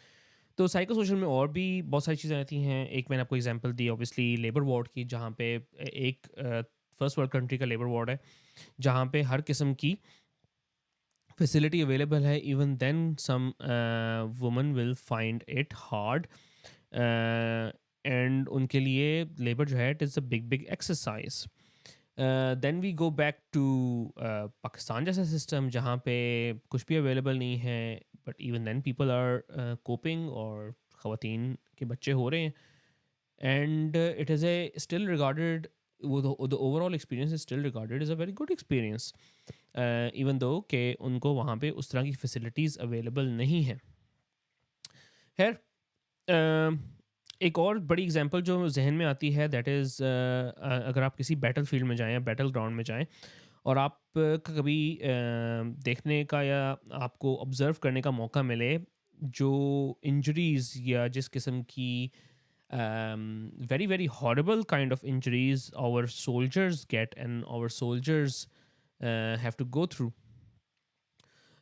तो साइको सोशल में और भी बहुत सारी चीज़ें आती हैं। एक मैंने आपको एग्जांपल दी ऑब्वियसली लेबर वार्ड की, जहाँ पे एक फर्स्ट वर्ल्ड कंट्री का लेबर वार्ड है, जहाँ पे हर किस्म की फैसिलिटी अवेलेबल है। Even then some woman will find it hard, and उनके लिए लेबर जो है it is a big big exercise. Then we go back to Pakistan जैसा सिस्टम, जहाँ पे कुछ भी अवेलेबल नहीं है, but even then people are coping, और ख़वातीन के बच्चे हो रहे हैं। And it is a still regarded, वो the overall experience is still regarded is a very good experience, even though कि उनको वहाँ पे उस तरह की फैसिलिटीज़ अवेलेबल नहीं है। खैर, एक और बड़ी एग्जांपल जो जहन में आती है दैट इज़ अगर आप किसी बैटल फील्ड में जाएँ या बैटल ग्राउंड में जाएँ, और आप कभी देखने का या आपको ऑब्ज़र्व करने का मौका मिले जो इंजरीज़ या जिस किस्म की very very horrible kind of injuries our soldiers get and our soldiers have to go through.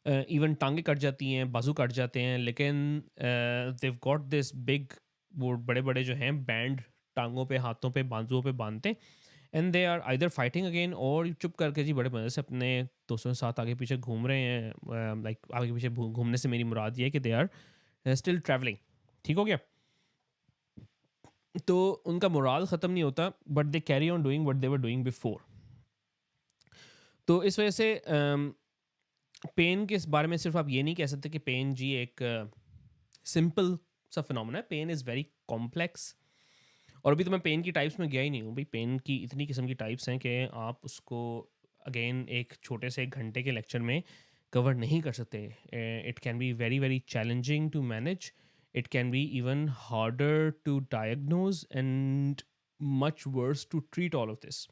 Even टांगे कट जाती हैं, बाजू कट जाते हैं, लेकिन देव गॉट दिस बिग, वो बड़े बड़े जो हैं बैंड टांगों पे, हाथों पे, बाजुओं पे बांधते हैं, and they are either fighting again, और चुप करके जी बड़े मज़े से अपने दोस्तों के साथ आगे पीछे घूम रहे हैं। लाइक आगे पीछे घूमने से मेरी मुराद ये है कि दे आर स्टिल ट्रैवलिंग। ठीक हो गया। तो उनका मोराल ख़त्म नहीं होता, but they carry on doing what they were doing before. तो इस वजह से पेन के इस बारे में सिर्फ आप ये नहीं कह सकते कि पेन जी एक सिंपल सा फिनोमेना है। पेन इज़ वेरी कॉम्प्लेक्स, और अभी तो मैं पेन की टाइप्स में गया ही नहीं हूँ भाई। पेन की इतनी किस्म की टाइप्स हैं कि आप उसको अगेन एक छोटे से 1 घंटे के लेक्चर में कवर नहीं कर सकते। It can be very very challenging to manage, it can be even harder to diagnose, and much worse to treat all of this.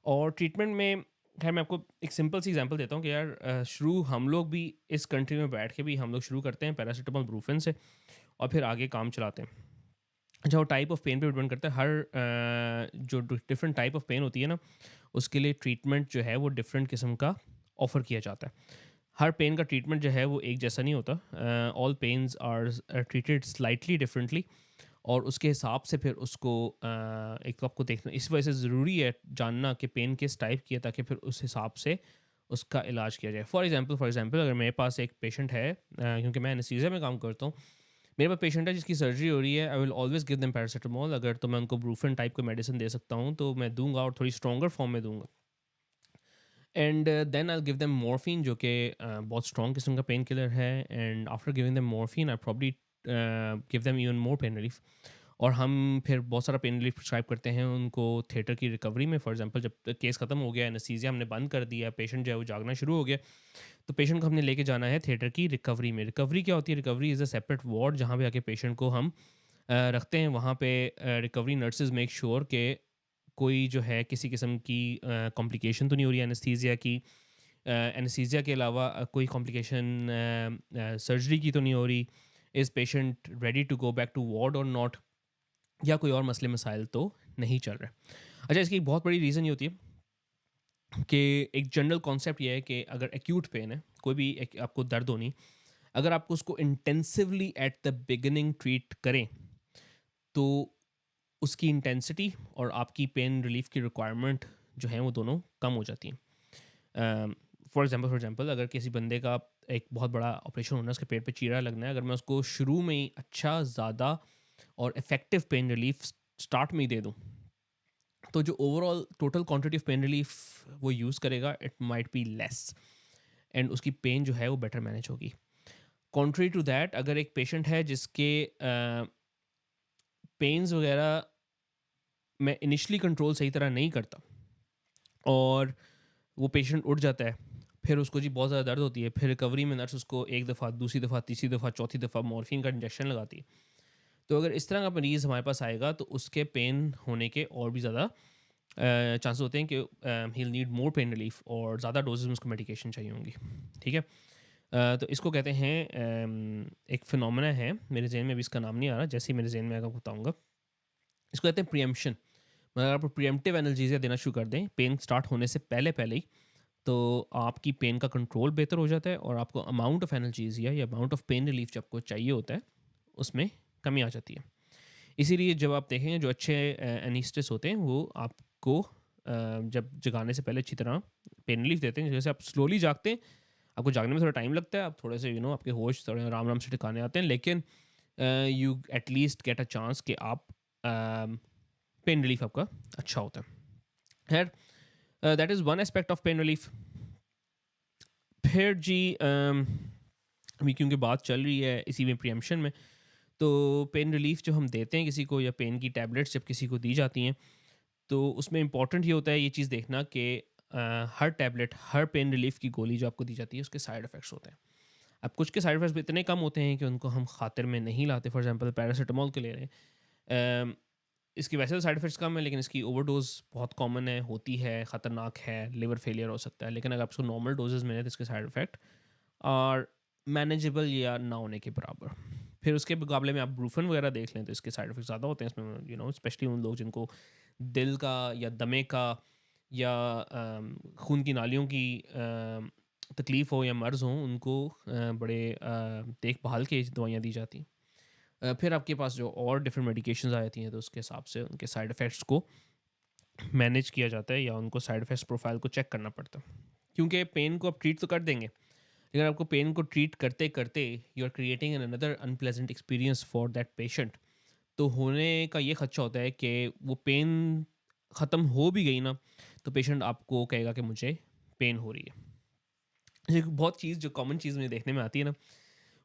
और ट्रीटमेंट में खैर मैं आपको एक सिंपल सी एग्जांपल देता हूँ कि यार शुरू हम लोग भी इस कंट्री में बैठ के भी हम लोग शुरू करते हैं पैरासिटामोल ब्रूफेन से और फिर आगे काम चलाते हैं। अच्छा, वो टाइप ऑफ पेन पे डिपेंड करता है। हर जो डिफरेंट टाइप ऑफ पेन होती है ना, उसके लिए ट्रीटमेंट जो है वो डिफरेंट किस्म का ऑफ़र किया जाता है। हर पेन का ट्रीटमेंट जो है वो एक जैसा नहीं होता। All pains are treated slightly differently और उसके हिसाब से फिर उसको एक तो आपको देखना, इस वजह से ज़रूरी है जानना कि पेन किस टाइप की है, ताकि फिर उस हिसाब से उसका इलाज किया जाए। फॉर एग्जांपल अगर मेरे पास एक पेशेंट है, क्योंकि मैं एनेस्थीसिया में काम करता हूँ, मेरे पास पेशेंट है जिसकी सर्जरी हो रही है, I will always give them paracetamol. अगर तो मैं उनको ब्रूफेन टाइप का मेडिसिन दे सकता हूँ तो मैं दूंगा, और थोड़ी स्ट्रॉन्गर फॉर्म में दूंगा। And then I give them morphine, जो कि बहुत स्ट्रॉन्ग किस्म का पेन किलर है। And after giving them morphine I probably give them even more pain relief. और हम फिर बहुत सारा पेन रिलीफ प्रिस्क्राइब करते हैं उनको थिएटर की रिकवरी में। फॉर एग्जांपल जब केस ख़त्म हो गया, एनेस्थीसिया हमने बंद कर दिया, पेशेंट जो है वो जागना शुरू हो गया, तो पेशेंट को हमने लेके जाना है थिएटर की रिकवरी में। रिकवरी क्या होती है? Recovery is a separate ward जहाँ पे आके पेशेंट को हम रखते हैं। वहाँ पे रिकवरी नर्सेज मेक श्योर कि कोई जो है किसी किस्म की कॉम्प्लिकेशन तो नहीं हो रही है एनेस्थीसिया की। एनेस्थीसिया के अलावा कोई कॉम्प्लिकेशन सर्जरी की तो नहीं हो रही। Is patient ready to go back to ward और नॉट, या कोई और मसले मसाइल तो नहीं चल रहे। अच्छा, इसकी एक बहुत बड़ी रीज़न ये होती है कि एक जनरल कॉन्सेप्ट ये है कि अगर एक्यूट पेन है, कोई भी आपको दर्द होनी, अगर आपको उसको intensively at the beginning treat करें तो उसकी इंटेंसिटी और आपकी पेन रिलीफ की रिक्वायरमेंट जो है वो दोनों कम हो जाती हैं। फॉर एग्जांपल अगर किसी बंदे का एक बहुत बड़ा ऑपरेशन होना है, उसके पेट पे चीरा लगना है, अगर मैं उसको शुरू में ही अच्छा, ज़्यादा और इफ़ेक्टिव पेन रिलीफ स्टार्ट में ही दे दूँ, तो जो overall total quantity of pain relief वो यूज़ करेगा, it might be less, and उसकी पेन जो है वो बेटर मैनेज होगी। कॉन्ट्री टू दैट, अगर एक पेशेंट है जिसके पेन्स वगैरह मैं इनिशियली कंट्रोल सही तरह नहीं करता और वो पेशेंट उठ जाता है, फिर उसको जी बहुत ज़्यादा दर्द होती है, फिर रिकवरी में नर्स उसको एक दफ़ा, दूसरी दफ़ा, तीसरी दफ़ा, चौथी दफ़ा मॉर्फिन का इंजेक्शन लगाती है। तो अगर इस तरह का मरीज़ हमारे पास आएगा तो उसके पेन होने के और भी ज़्यादा चांसेस होते हैं कि he will need more pain relief और ज़्यादा डोजेज़ में उसको मेडिकेशन चाहिए होंगी। ठीक है? तो इसको कहते हैं एक फिनोमेना है, मेरे ज़हन में अभी इसका नाम नहीं आ रहा, जैसे ही मेरे ज़हन में आएगा बताऊँगा। इसको कहते हैं प्रीएम्पशन। मतलब आप प्रीएम्प्टिव एनाल्जेसिया देना शुरू कर दें पेन स्टार्ट होने से पहले ही, तो आपकी पेन का कंट्रोल बेहतर हो जाता है और आपको अमाउंट ऑफ एनाल्जेसिया या अमाउंट ऑफ पेन रिलीफ जो आपको चाहिए होता है, उसमें कमी आ जाती है। इसीलिए जब आप देखेंगे जो अच्छे एनेस्थेटिस्ट होते हैं वो आपको जब जगाने से पहले अच्छी तरह पेन रिलीफ देते हैं। जैसे आप स्लोली जागते हैं, आपको जागने में थोड़ा टाइम लगता है, आप थोड़े से आपके होश थोड़े आराम आराम से ठिकाने आते हैं, लेकिन you at least get a chance कि आप पेन रिलीफ आपका अच्छा होता है। खैर, that is one aspect of pain relief. फिर जी अभी क्योंकि बात चल रही है इसी में प्रियम्पशन में, तो पेन रिलीफ जो हम देते हैं किसी को, या पेन की टैबलेट्स जब किसी को दी जाती हैं, तो उसमें इम्पॉर्टेंट ये होता है ये चीज़ देखना कि हर टैबलेट, हर पेन रिलीफ की गोली जो आपको दी जाती है उसके साइड इफ़ेक्ट्स होते हैं। अब कुछ के साइड इफ़ेक्ट्स इतने कम होते हैं कि उनको हम खातिर में नहीं लाते। फॉर एग्जांपल पैरासिटामोल के ले रहे हैं, इसकी वैसे तो साइड इफ़ेक्ट्स कम है, लेकिन इसकी ओवरडोज़ बहुत कॉमन है, होती है, ख़तरनाक है, लिवर फेलियर हो सकता है। लेकिन अगर आप इसको नॉर्मल डोजेज़ में लें तो इसके साइड इफ़ेक्ट और मैनेजेबल या ना होने के बराबर। फिर उसके मुकाबले में आप ब्रूफन वगैरह देख लें तो इसके साइड इफ़ेक्ट्स ज़्यादा होते हैं इसमें, स्पेशली उन लोग जिनको दिल का या दमे का या खून की नालियों की तकलीफ़ हो या मर्ज़ हो, उनको बड़े देखभाल के दवाइयाँ दी जाती हैं। फिर आपके पास जो और डिफरेंट मेडिकेशंस आ जाती हैं तो उसके हिसाब से उनके साइड इफ़ेक्ट्स को मैनेज किया जाता है या उनको साइड इफ़ेक्ट्स प्रोफाइल को चेक करना पड़ता है। क्योंकि पेन को आप ट्रीट तो कर देंगे, लेकिन आपको पेन को ट्रीट करते करते you are creating an another unpleasant experience for that patient. तो होने का ये खदशा होता है कि वो पेन ख़त्म हो भी गई ना, तो पेशेंट आपको कहेगा कि मुझे पेन हो रही है। एक बहुत चीज़ जो कॉमन चीज़ मुझे देखने में आती है ना,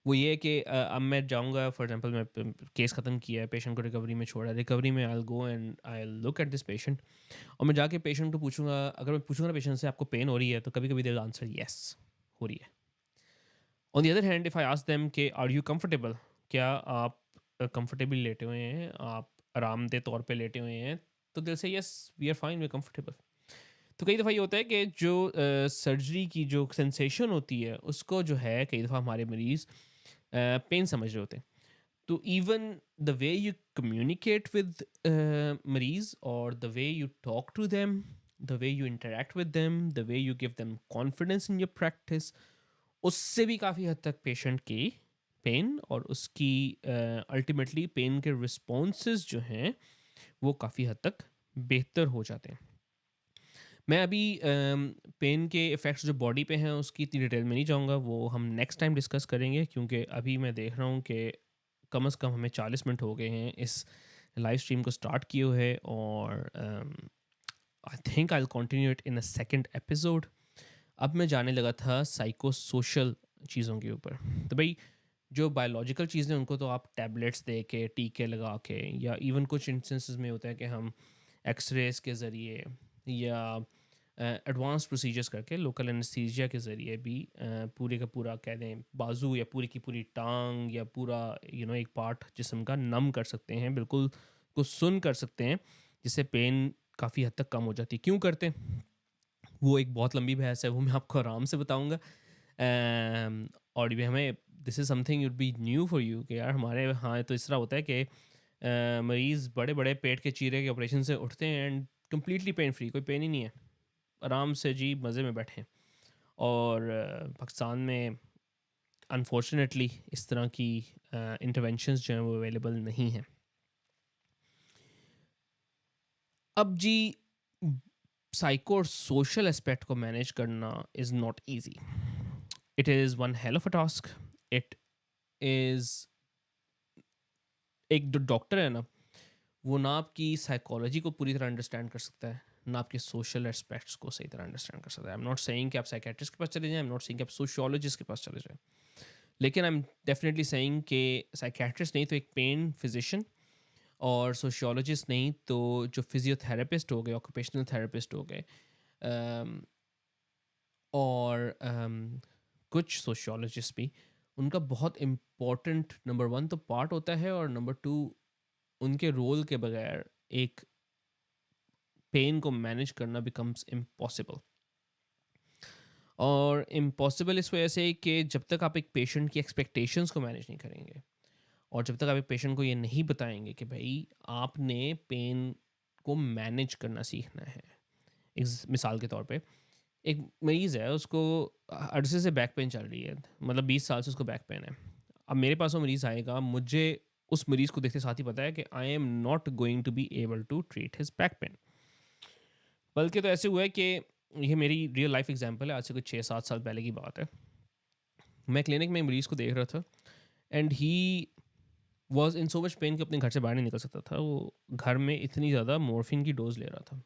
वो ये है कि अब मैं जाऊँगा, फॉर एग्जांपल मैं केस ख़त्म किया है, पेशेंट को रिकवरी में छोड़ा है, रिकवरी में I will go and I will look at this patient, और मैं जाके पेशेंट को पूछूंगा, अगर मैं पूछूंगा ना पेशेंट से आपको पेन हो रही है, तो कभी कभी देयर आंसर येस, हो रही है। On the other hand if I ask them कि आर यू कंफर्टेबल, क्या आप कंफर्टेबल लेटे हुए हैं, आप आरामदेह तौर पे लेटे हुए हैं, तो दिल से yes we are fine, we are comfortable. तो कई दफ़ा ये होता है कि जो सर्जरी की जो सेंसेशन होती है उसको जो है कई दफ़ा हमारे मरीज़ पेन समझ रहे होते हैं। तो even the way you communicate with मरीज़ और the way you talk to them, the way you interact with them, the way you give them confidence in your practice, उससे भी काफ़ी हद तक पेशेंट की पेन और उसकी अल्टीमेटली पेन के रिस्पॉन्सेज जो हैं वो काफ़ी हद तक बेहतर हो जाते हैं। मैं अभी पेन के इफ़ेक्ट्स जो बॉडी पे हैं उसकी इतनी डिटेल में नहीं जाऊँगा, वो हम नेक्स्ट टाइम डिस्कस करेंगे, क्योंकि अभी मैं देख रहा हूँ कि कम से कम हमें 40 मिनट हो गए हैं इस लाइव स्ट्रीम को स्टार्ट किए हुए, और I think I will continue it in a second episode. अब मैं जाने लगा था साइको सोशल चीज़ों के ऊपर। तो भाई जो बायोलॉजिकल चीज़ें उनको तो आप टैबलेट्स दे के, टीके लगा के, या इवन कुछ इंस्टेंसेस में होता है कि हम एक्सरेज के ज़रिए या एडवांस प्रोसीजर्स करके लोकल एनेस्थीसिया के ज़रिए भी पूरे का पूरा कह दें बाजू या पूरी की पूरी टांग या पूरा एक पार्ट जिस्म का नम कर सकते हैं, बिल्कुल कुछ सुन कर सकते हैं, जिससे पेन काफ़ी हद तक कम हो जाती है। क्यों करते हैं वो एक बहुत लंबी बहस है, वो मैं आपको आराम से बताऊंगा। और ये हमें this is something would be new for you कि यार हमारे यहाँ तो इस तरह होता है कि मरीज़ बड़े बड़े पेट के चीरे के ऑपरेशन से उठते हैं एंड कम्प्लीटली पेन फ्री, कोई पेन ही नहीं है, आराम से जी मज़े में बैठे हैं। और पाकिस्तान में अनफॉर्चुनेटली इस तरह की इंटरवेंशंस जो हैं वो अवेलेबल नहीं हैं। अब जी साइको और सोशल एस्पेक्ट को मैनेज करना is not easy. It is one hell of a task. It is एक जो डॉक्टर है ना, वो ना आपकी साइकोलॉजी को पूरी तरह अंडरस्टैंड कर सकता है, ना आपके सोशल एस्पेक्ट्स को सही तरह अंडरस्टैंड कर सकता है। आई एम नॉट सेइंग कि आप साइकेट्रिस्ट के पास चले जाएं, आई एम नॉट सेइंग कि आप सोशियोलॉजिस्ट के पास चले जाएं, लेकिन आई एम डेफिनेटली सेइंग कि साइकेट्रिस्ट नहीं तो एक पेन फिजिशियन, और सोशियोलॉजिस्ट नहीं तो जो फिजियोथेरेपिस्ट हो गए, ऑक्यूपेशनल थेरेपिस्ट हो गए, अम, और कुछ सोशियोलॉजिस्ट भी, उनका बहुत इम्पोर्टेंट नंबर वन तो पार्ट होता है, और नंबर टू उनके रोल के बगैर एक पेन को मैनेज करना बिकम्स इम्पॉसिबल। और इम्पॉसिबल इस वजह से कि जब तक आप एक पेशेंट की एक्सपेक्टेशंस को मैनेज नहीं करेंगे, और जब तक आप एक पेशेंट को ये नहीं बताएंगे कि भाई आपने पेन को मैनेज करना सीखना है। एक मिसाल के तौर पे एक मरीज़ है, उसको अरसे से बैक पेन चल रही है, मतलब 20 साल से उसको बैक पेन है। अब मेरे पास वो मरीज़ आएगा, मुझे उस मरीज़ को देखते साथ ही पता है कि I am not going to be able to treat his back pain. बल्कि तो ऐसे हुआ है कि ये मेरी रियल लाइफ एग्जांपल है, आज से कुछ 6-7 साल पहले की बात है। मैं क्लिनिक में मरीज़ को देख रहा था, and he was in so much pain कि अपने घर से बाहर नहीं निकल सकता था। वो घर में इतनी ज़्यादा मॉर्फिन की डोज ले रहा था।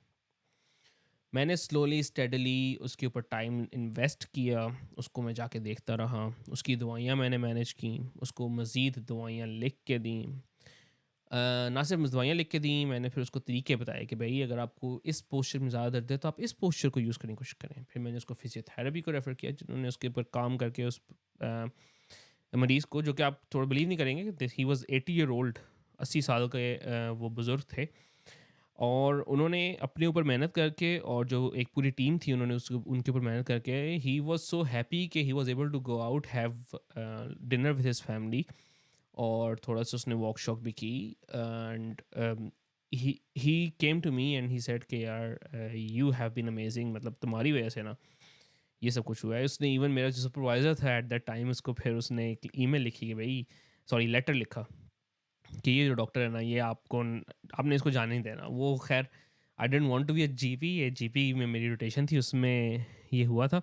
मैंने स्लोली स्टेडली उसके ऊपर टाइम इन्वेस्ट किया, उसको मैं जाके देखता रहा, उसकी दवाइयाँ मैंने मैनेज की, उसको मज़ीद दवाइयाँ लिख के दी। ना सिर्फ दवाइयाँ लिख के दी, मैंने फिर उसको तरीके बताए कि भाई अगर आपको इस पोस्चर में ज़्यादा दर्द है तो आप इस पोस्चर को यूज़ करने की कोशिश करें। फिर मैंने उसको फिजियोथेरेपी को रेफ़र किया, जिन्होंने उसके ऊपर काम करके उस मरीज़ को, जो कि आप थोड़ा बिलीव नहीं करेंगे कि ही वाज़ 80 ईयर ओल्ड, 80 साल के वो बुज़ुर्ग थे, और उन्होंने अपने ऊपर मेहनत करके, और जो एक पूरी टीम थी उन्होंने उसको उनके ऊपर मेहनत करके, ही वाज़ सो हैप्पी कि he was able to go out have dinner with his family, और थोड़ा सा उसने वॉक शॉक भी की। And he came to me and he said कि यार यू हैव बीन अमेजिंग, मतलब तुम्हारी वजह से ना ये सब कुछ हुआ है। उसने इवन मेरा जो सुपरवाइज़र था एट दैट टाइम, उसको फिर उसने एक ईमेल लिखी कि भाई, सॉरी लेटर लिखा कि ये जो डॉक्टर है ना, ये आपने इसको जाने नहीं देना। वो खैर I don't want to be a GP, ये जीपी में मेरी रोटेशन थी, उसमें ये हुआ था।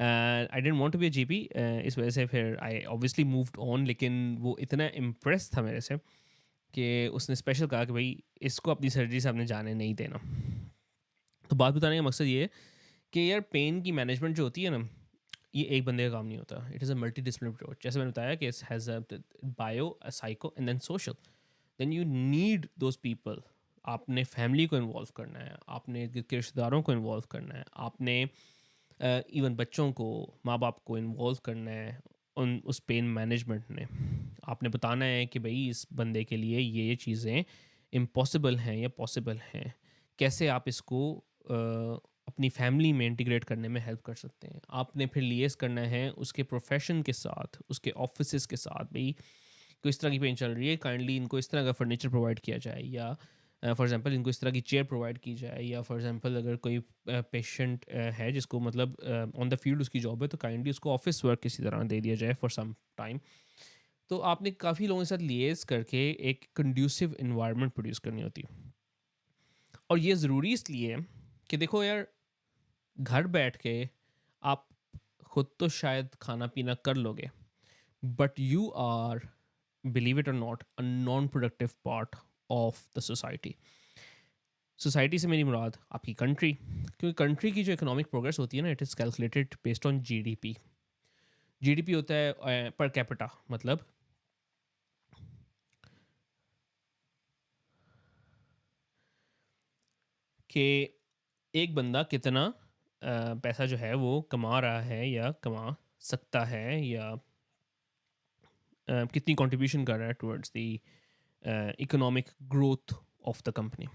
I don't want to be a GP, इस वजह से फिर आई ऑब्वियसली मूव्ड ऑन। लेकिन वो इतना इम्प्रेस था मेरे से कि उसने स्पेशल कहा कि भाई इसको अपनी सर्जरी से आपने जाने नहीं देना। तो बात बताने का मकसद ये है कि यार पेन की मैनेजमेंट जो होती है ना, ये एक बंदे का काम नहीं होता। It is a multi disciplinary approach. जैसे मैंने बताया कि it has a bio, a psycho and then social. Then you need those people. आपने फैमिली को इन्वॉल्व करना है, आपने के रिश्तेदारों को इन्वॉल्व करना है, आपने इवन बच्चों को, माँ बाप को इन्वॉल्व करना है उन उस पेन मैनेजमेंट में। आपने बताना है कि भाई इस बंदे के लिए ये चीज़ें इम्पॉसिबल हैं या पॉसिबल हैं, कैसे आप इसको अपनी फैमिली में इंटीग्रेट करने में हेल्प कर सकते हैं। आपने फिर लिएज़ करना है उसके प्रोफ़ेशन के साथ, उसके ऑफ़िसेज़ के साथ, भई कोई इस तरह की पेन चल रही है, काइंडली इनको इस तरह का फर्नीचर प्रोवाइड किया जाए, या फॉर एग्ज़ाम्पल इनको इस तरह की चेयर प्रोवाइड की जाए, या फॉर एग्ज़ाम्पल अगर कोई पेशेंट है जिसको मतलब ऑन द फील्ड उसकी जॉब है, तो काइंडली उसको ऑफ़िस वर्क किसी तरह दे दिया जाए फॉर सम टाइम। तो आपने काफ़ी लोगों के साथ लिएज़ करके एक कंड्यूसिव एनवायरनमेंट प्रोड्यूस करनी होती है। और ये ज़रूरी इसलिए है कि देखो यार, घर बैठ के आप खुद तो शायद खाना-पीना कर लोगे, but you are, believe it or not, a non productive part of the society. Society से मेरी मुराद आपकी कंट्री, क्योंकि कंट्री की जो इकोनॉमिक प्रोग्रेस होती है ना, it is calculated based on GDP. GDP होता है पर कैपिटा, मतलब कि एक बंदा कितना पैसा जो है वो कमा रहा है या कमा सकता है, या कितनी कंट्रीब्यूशन कर रहा है towards the economic growth of the company.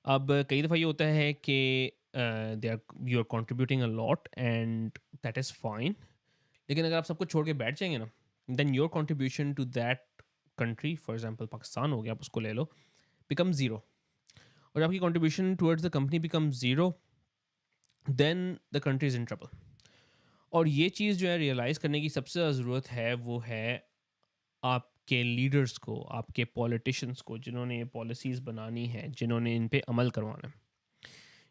अब कई दफ़ा ये होता है कि they are you are contributing a lot and that is fine, लेकिन अगर आप सब कुछ छोड़ के बैठ जाएंगे ना, then your contribution to that country, for example Pakistan हो गया, आप उसको ले लो, बिकम ज़ीरो। और आपकी contribution towards the company become zero, then the country is in trouble. और ये चीज़ जो है रियलाइज़ करने की सबसे ज़्यादा ज़रूरत है, वो है आपके लीडर्स को, आपके पॉलिटिशियंस को, जिन्होंने ये पॉलिसीज़ बनानी है, जिन्होंने इन पे अमल करवाना है।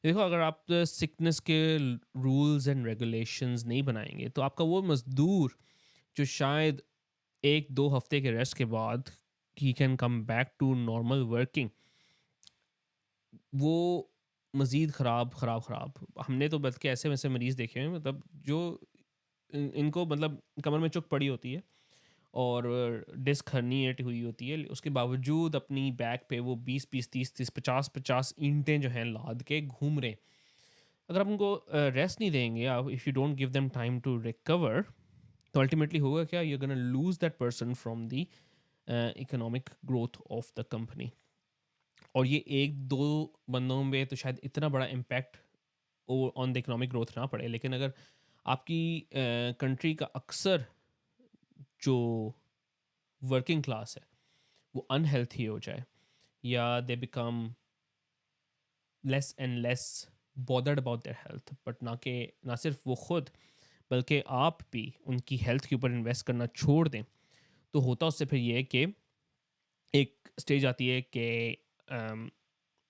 देखो, अगर आप सिकनेस के रूल्स एंड रेगुलेशंस नहीं बनाएंगे, तो आपका वो मज़दूर जो शायद 1-2 हफ्ते के रेस्ट के बाद ही can come back to normal working, वो मज़ीद ख़राब ख़राब ख़राब। हमने तो बल्कि ऐसे वैसे मरीज़ देखे हैं, मतलब जो इनको मतलब कमर में चुक पड़ी होती है और डिस्क हर्निएट हुई होती है, उसके बावजूद अपनी बैक पे वो 20-20, 30-30, 50-50 ईंटें जो हैं लाद के घूम रहे हैं। अगर आप उनको रेस्ट नहीं देंगे, आप if you don't give them time to recover, तो अल्टीमेटली होगा क्या, you gonna lose that person from the economic growth of the company. और ये एक दो बंदों में तो शायद इतना बड़ा impact on the economic growth ना पड़े, लेकिन अगर आपकी कंट्री का अक्सर जो वर्किंग क्लास है वो अनहेल्थी हो जाए, या they become less and less bothered about their health, but ना सिर्फ वो खुद, बल्कि आप भी उनकी हेल्थ के ऊपर इन्वेस्ट करना छोड़ दें, तो होता उससे फिर ये है कि एक स्टेज आती है कि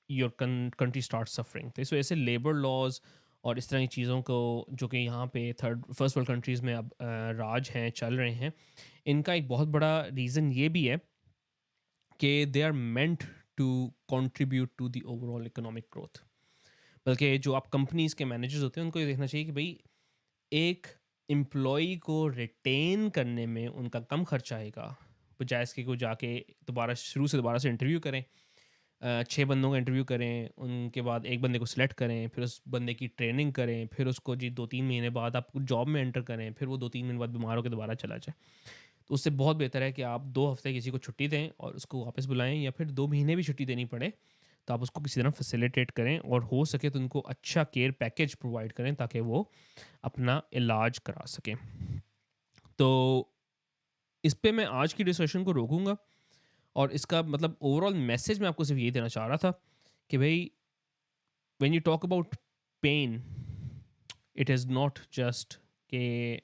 योर कंट्री स्टार्ट सफरिंग। तो इस वजह से लेबर लॉज और इस तरह की चीज़ों को, जो कि यहाँ पे थर्ड फर्स्ट वर्ल्ड कंट्रीज़ में अब राज हैं, चल रहे हैं, इनका एक बहुत बड़ा रीज़न ये भी है कि they are meant to contribute to the overall economic growth. बल्कि जो आप कंपनीज के मैनेजर्स होते हैं, उनको ये देखना चाहिए कि भाई एक एम्प्लॉई को रिटेन करने में उनका कम खर्च आएगा, बजाय इसके को जाके दोबारा शुरू से दोबारा से इंटरव्यू करें, 6 बंदों का इंटरव्यू करें, उनके बाद एक बंदे को सिलेक्ट करें, फिर उस बंदे की ट्रेनिंग करें, फिर उसको जी 2-3 महीने बाद आप जॉब में एंटर करें, फिर वो 2-3 महीने बाद बीमार होकर दोबारा चला जाए। तो उससे बहुत बेहतर है कि आप 2 हफ्ते किसी को छुट्टी दें और उसको वापस बुलाएं, या फिर 2 महीने भी छुट्टी देनी पड़े तो आप उसको किसी तरह फैसिलिटेट करें, और हो सके तो उनको अच्छा केयर पैकेज प्रोवाइड करें ताकि वो अपना इलाज करा सकें। तो इस पे मैं आज की डिस्कशन को रोकूंगा, और इसका मतलब ओवरऑल मैसेज मैं आपको सिर्फ यही देना चाह रहा था कि भाई, when you talk about pain, it is not just कि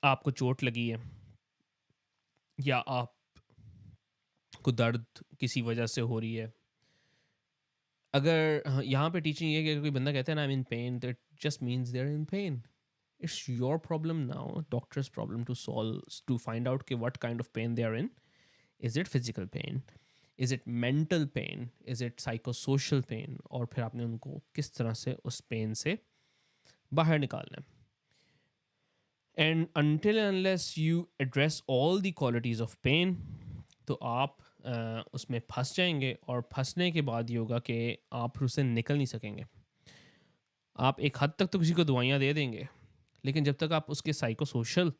आपको चोट लगी है, या आपको दर्द किसी वजह से हो रही है। अगर यहाँ पे टीचिंग ये है कि अगर कोई बंदा कहता है ना आई एम इन पेन, तो it just means they are in pain. It's your problem now, doctors problem to solve, to find out कि what kind of pain they are in. Is it physical pain, is it mental pain, is it psychosocial pain, और फिर आपने उनको किस तरह से उस pen से बाहर निकालना है। And until unless you address all the qualities of pain, तो आप उसमें फंस जाएंगे, और फंसने के बाद ये होगा कि आप उससे निकल नहीं सकेंगे। आप एक हद तक तो किसी को दवाइयाँ दे देंगे, लेकिन जब तक आप उसके साइको सोशल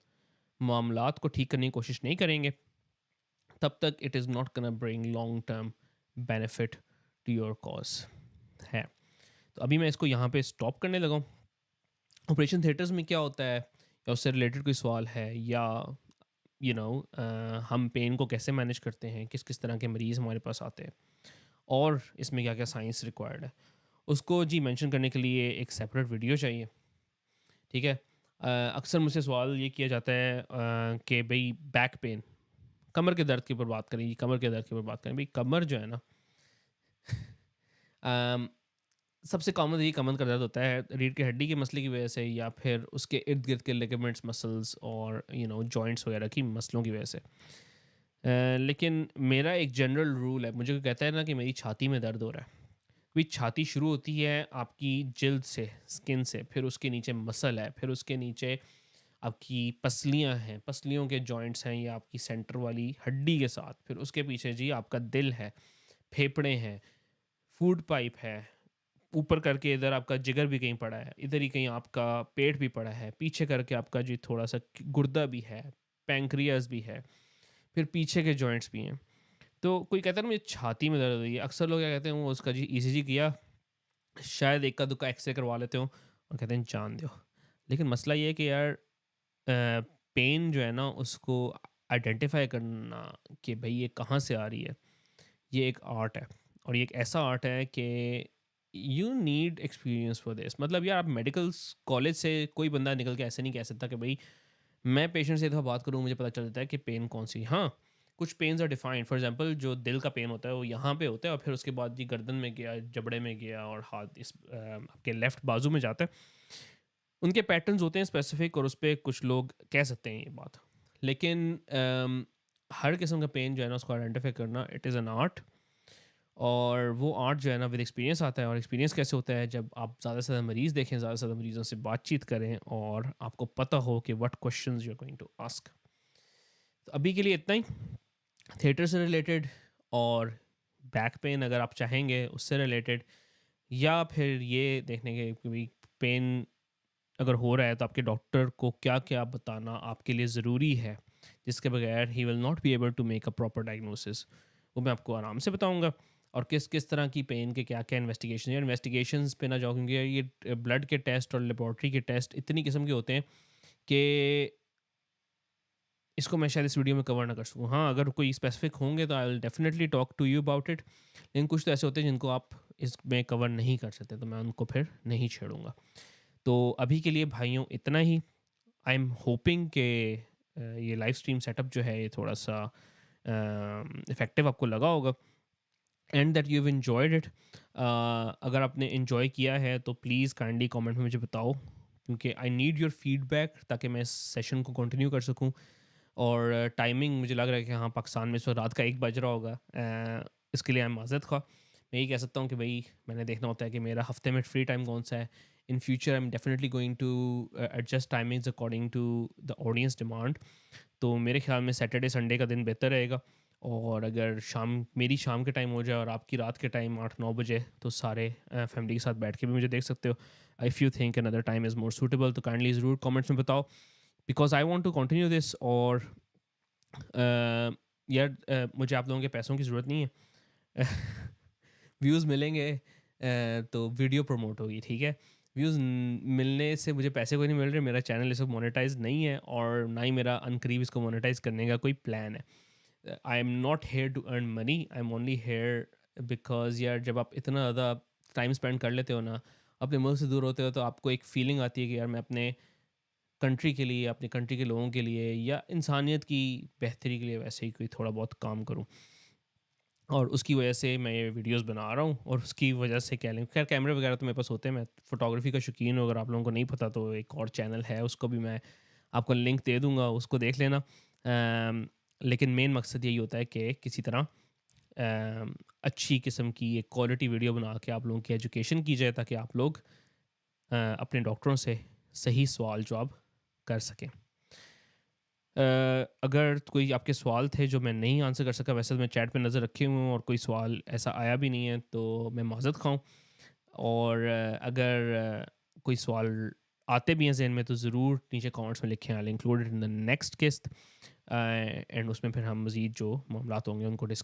मामलात को ठीक करने की कोशिश नहीं करेंगे, तब तक it is not gonna bring long term benefit to your cause है। तो अभी मैं इसको यहाँ पे स्टॉप करने लगा हूँ। ऑपरेशन थिएटर्स में क्या होता है या उससे रिलेटेड कोई सवाल है, या हम पेन को कैसे मैनेज करते हैं, किस किस तरह के मरीज़ हमारे पास आते हैं, और इसमें क्या क्या साइंस रिक्वायर्ड है, उसको जी मेंशन करने के लिए एक सेपरेट वीडियो चाहिए। ठीक है। अक्सर मुझसे सवाल ये किया जाता है कि भाई बैक पेन, कमर के दर्द के ऊपर बात करें, कमर के दर्द के ऊपर बात करें। भाई कमर जो है ना, अम, सबसे कॉमन यही कमर का दर्द होता है रीढ़ की हड्डी के मसले की वजह से, या फिर उसके इर्द गिर्द के लिगामेंट्स, मसल्स और जॉइंट्स वगैरह की मसलों की वजह से। लेकिन मेरा एक जनरल रूल है, मुझे कोई कहता है ना कि मेरी छाती में दर्द हो रहा है, भी छाती शुरू होती है आपकी जिल्द से, स्किन से, फिर उसके नीचे मसल है, फिर उसके नीचे आपकी पसलियाँ हैं, पसलियों के जॉइंट्स हैं, या आपकी सेंटर वाली हड्डी के साथ, फिर उसके पीछे जी आपका दिल है, फेफड़े हैं, फूड पाइप है, ऊपर करके इधर आपका जिगर भी कहीं पड़ा है, इधर ही कहीं आपका पेट भी पड़ा है, पीछे करके आपका जी थोड़ा सा गुर्दा भी है, पैंक्रियाज भी है, फिर पीछे के जॉइंट्स भी हैं। तो कोई कहता है ना मुझे छाती में दर्द हो रही है, अक्सर लोग क्या कहते हैं, वो उसका जी ईसीजी किया, शायद एक का दुक्का एक्सरे करवा लेते हो और कहते हैं जान दो। लेकिन मसला ये है कि यार पेन जो है ना, उसको आइडेंटिफाई करना कि भाई ये कहाँ से आ रही है, ये एक आर्ट है। और ये एक ऐसा आर्ट है कि you need experience for this. मतलब यार, आप मेडिकल कॉलेज से कोई बंदा निकल के ऐसे नहीं कह सकता कि भाई मैं पेशेंट से तो बात करूँ, मुझे पता चल जाता है कि पेन कौन सी। हाँ, कुछ pains are defined. For example, जो दिल का पेन होता है वो यहाँ पे होता है, और फिर उसके बाद ये गर्दन में गया, जबड़े में गया, और हाथ इस आपके लेफ्ट बाजू में जाता है। उनके पैटर्न्स होते हैं स्पेसिफिक, और उस पर कुछ लोग कह सकते हैं ये बात। लेकिन हर किस्म का पेन जो है ना, उसको आइडेंटिफाई करना, इट इज़ एन आर्ट। और वो आर्ट जो है ना, विद एक्सपीरियंस आता है। और एक्सपीरियंस कैसे होता है? जब आप ज़्यादा से ज़्यादा मरीज़ देखें, ज़्यादा से ज़्यादा मरीज़ों से बातचीत करें, और आपको पता हो कि what questions you are going to ask. तो अभी के लिए इतना ही, थिएटर से रिलेटेड और बैक पेन अगर आप चाहेंगे उससे रिलेटेड, या फिर ये देखने के कि भाई पेन अगर हो रहा है तो आपके डॉक्टर को क्या क्या बताना आपके लिए ज़रूरी है, जिसके बगैर he will not be able to make a proper diagnosis, वो मैं आपको आराम से बताऊंगा। और किस किस तरह की पेन के क्या क्या इन्वेस्टिगेशन, या इन्वेस्टिगेशंस पे ना जाओ, क्योंकि ये ब्लड के टेस्ट और लेबॉर्ट्री के टेस्ट इतनी किस्म के होते हैं कि इसको मैं शायद इस वीडियो में कवर ना कर सकूँ। हाँ, अगर कोई स्पेसिफिक होंगे तो I will definitely talk to you about it. लेकिन कुछ तो ऐसे होते हैं जिनको आप इसमें कवर नहीं कर सकते, तो मैं उनको फिर नहीं छेड़ूंगा। तो अभी के लिए भाइयों इतना ही। आई एम होपिंग कि ये लाइव स्ट्रीम सेटअप जो है ये थोड़ा सा इफ़ेक्टिव आपको लगा होगा, and that you have enjoyed it. अगर आपने इन्जॉय किया है तो प्लीज़ काइंडली कमेंट में मुझे बताओ, क्योंकि आई नीड योर फीडबैक ताकि मैं इस सेशन को कंटिन्यू कर सकूं। और टाइमिंग मुझे लग रहा है कि हाँ, पाकिस्तान में इस वक्त रात का 1 बज रहा होगा। इसके लिए आई एम माज़रत ख़्वाह। मैं यही कह सकता हूँ कि भाई मैंने देखना होता है कि मेरा हफ्ते में फ्री टाइम कौन सा है। In future I am definitely going to adjust timings according to the audience demand. तो मेरे ख्याल में सैटरडे संडे का दिन बेहतर रहेगा। और अगर मेरी शाम के टाइम हो जाए और आपकी रात के टाइम 8-9 बजे, तो सारे फैमिली के साथ बैठ के भी मुझे देख सकते हो। If you think another time is more suitable, तो काइंडली ज़रूर कमेंट्स में बताओ, because I want to continue this. और यार, मुझे आप लोगों के पैसों की ज़रूरत नहीं है। व्यूज़ मिलेंगे तो वीडियो प्रमोट होगी, ठीक है। व्यूज़ मिलने से मुझे पैसे कोई नहीं मिल रहे। मेरा चैनल इस वक्त मोनेटाइज नहीं है, और ना ही मेरा अनकरीब इसको मोनेटाइज करने का कोई प्लान है। I am not here to earn money, I am only here because यार, जब आप इतना ज़्यादा टाइम स्पेंड कर लेते हो ना, अपने मुल्क से दूर होते हो, तो आपको एक फीलिंग आती है कि यार मैं अपने कंट्री के लिए, अपनी कंट्री के लोगों के लिए, या इंसानियत की बेहतरी के लिए वैसे ही कोई थोड़ा बहुत काम करूं। और उसकी वजह से मैं ये वीडियोस बना रहा हूँ, और उसकी वजह से कह लें, खैर कैमरे वगैरह तो मेरे पास होते हैं, मैं फ़ोटोग्राफी का शौकीन हूँ। अगर आप लोगों को नहीं पता तो एक और चैनल है, उसको भी मैं आपको लिंक दे दूँगा, उसको देख लेना। लेकिन मेन मकसद यही होता है कि किसी तरह अच्छी किस्म की एक क्वालिटी वीडियो बना के आप लोगों की एजुकेशन की जाए, ताकि आप लोग अपने डॉक्टरों से सही सवाल जवाब कर सकें। अगर कोई आपके सवाल थे जो मैं नहीं आंसर कर सका, वैसे तो मैं चैट पे नज़र रखे हुए हूँ, और कोई सवाल ऐसा आया भी नहीं है, तो मैं माज़रत खाऊँ। और अगर कोई सवाल आते भी हैं ज़हन में, तो ज़रूर नीचे कमेंट्स में लिखें। I will include it in the next किस्त, एंड उसमें फिर हम मज़ीद जो मामलात होंगे उनको डिस्कस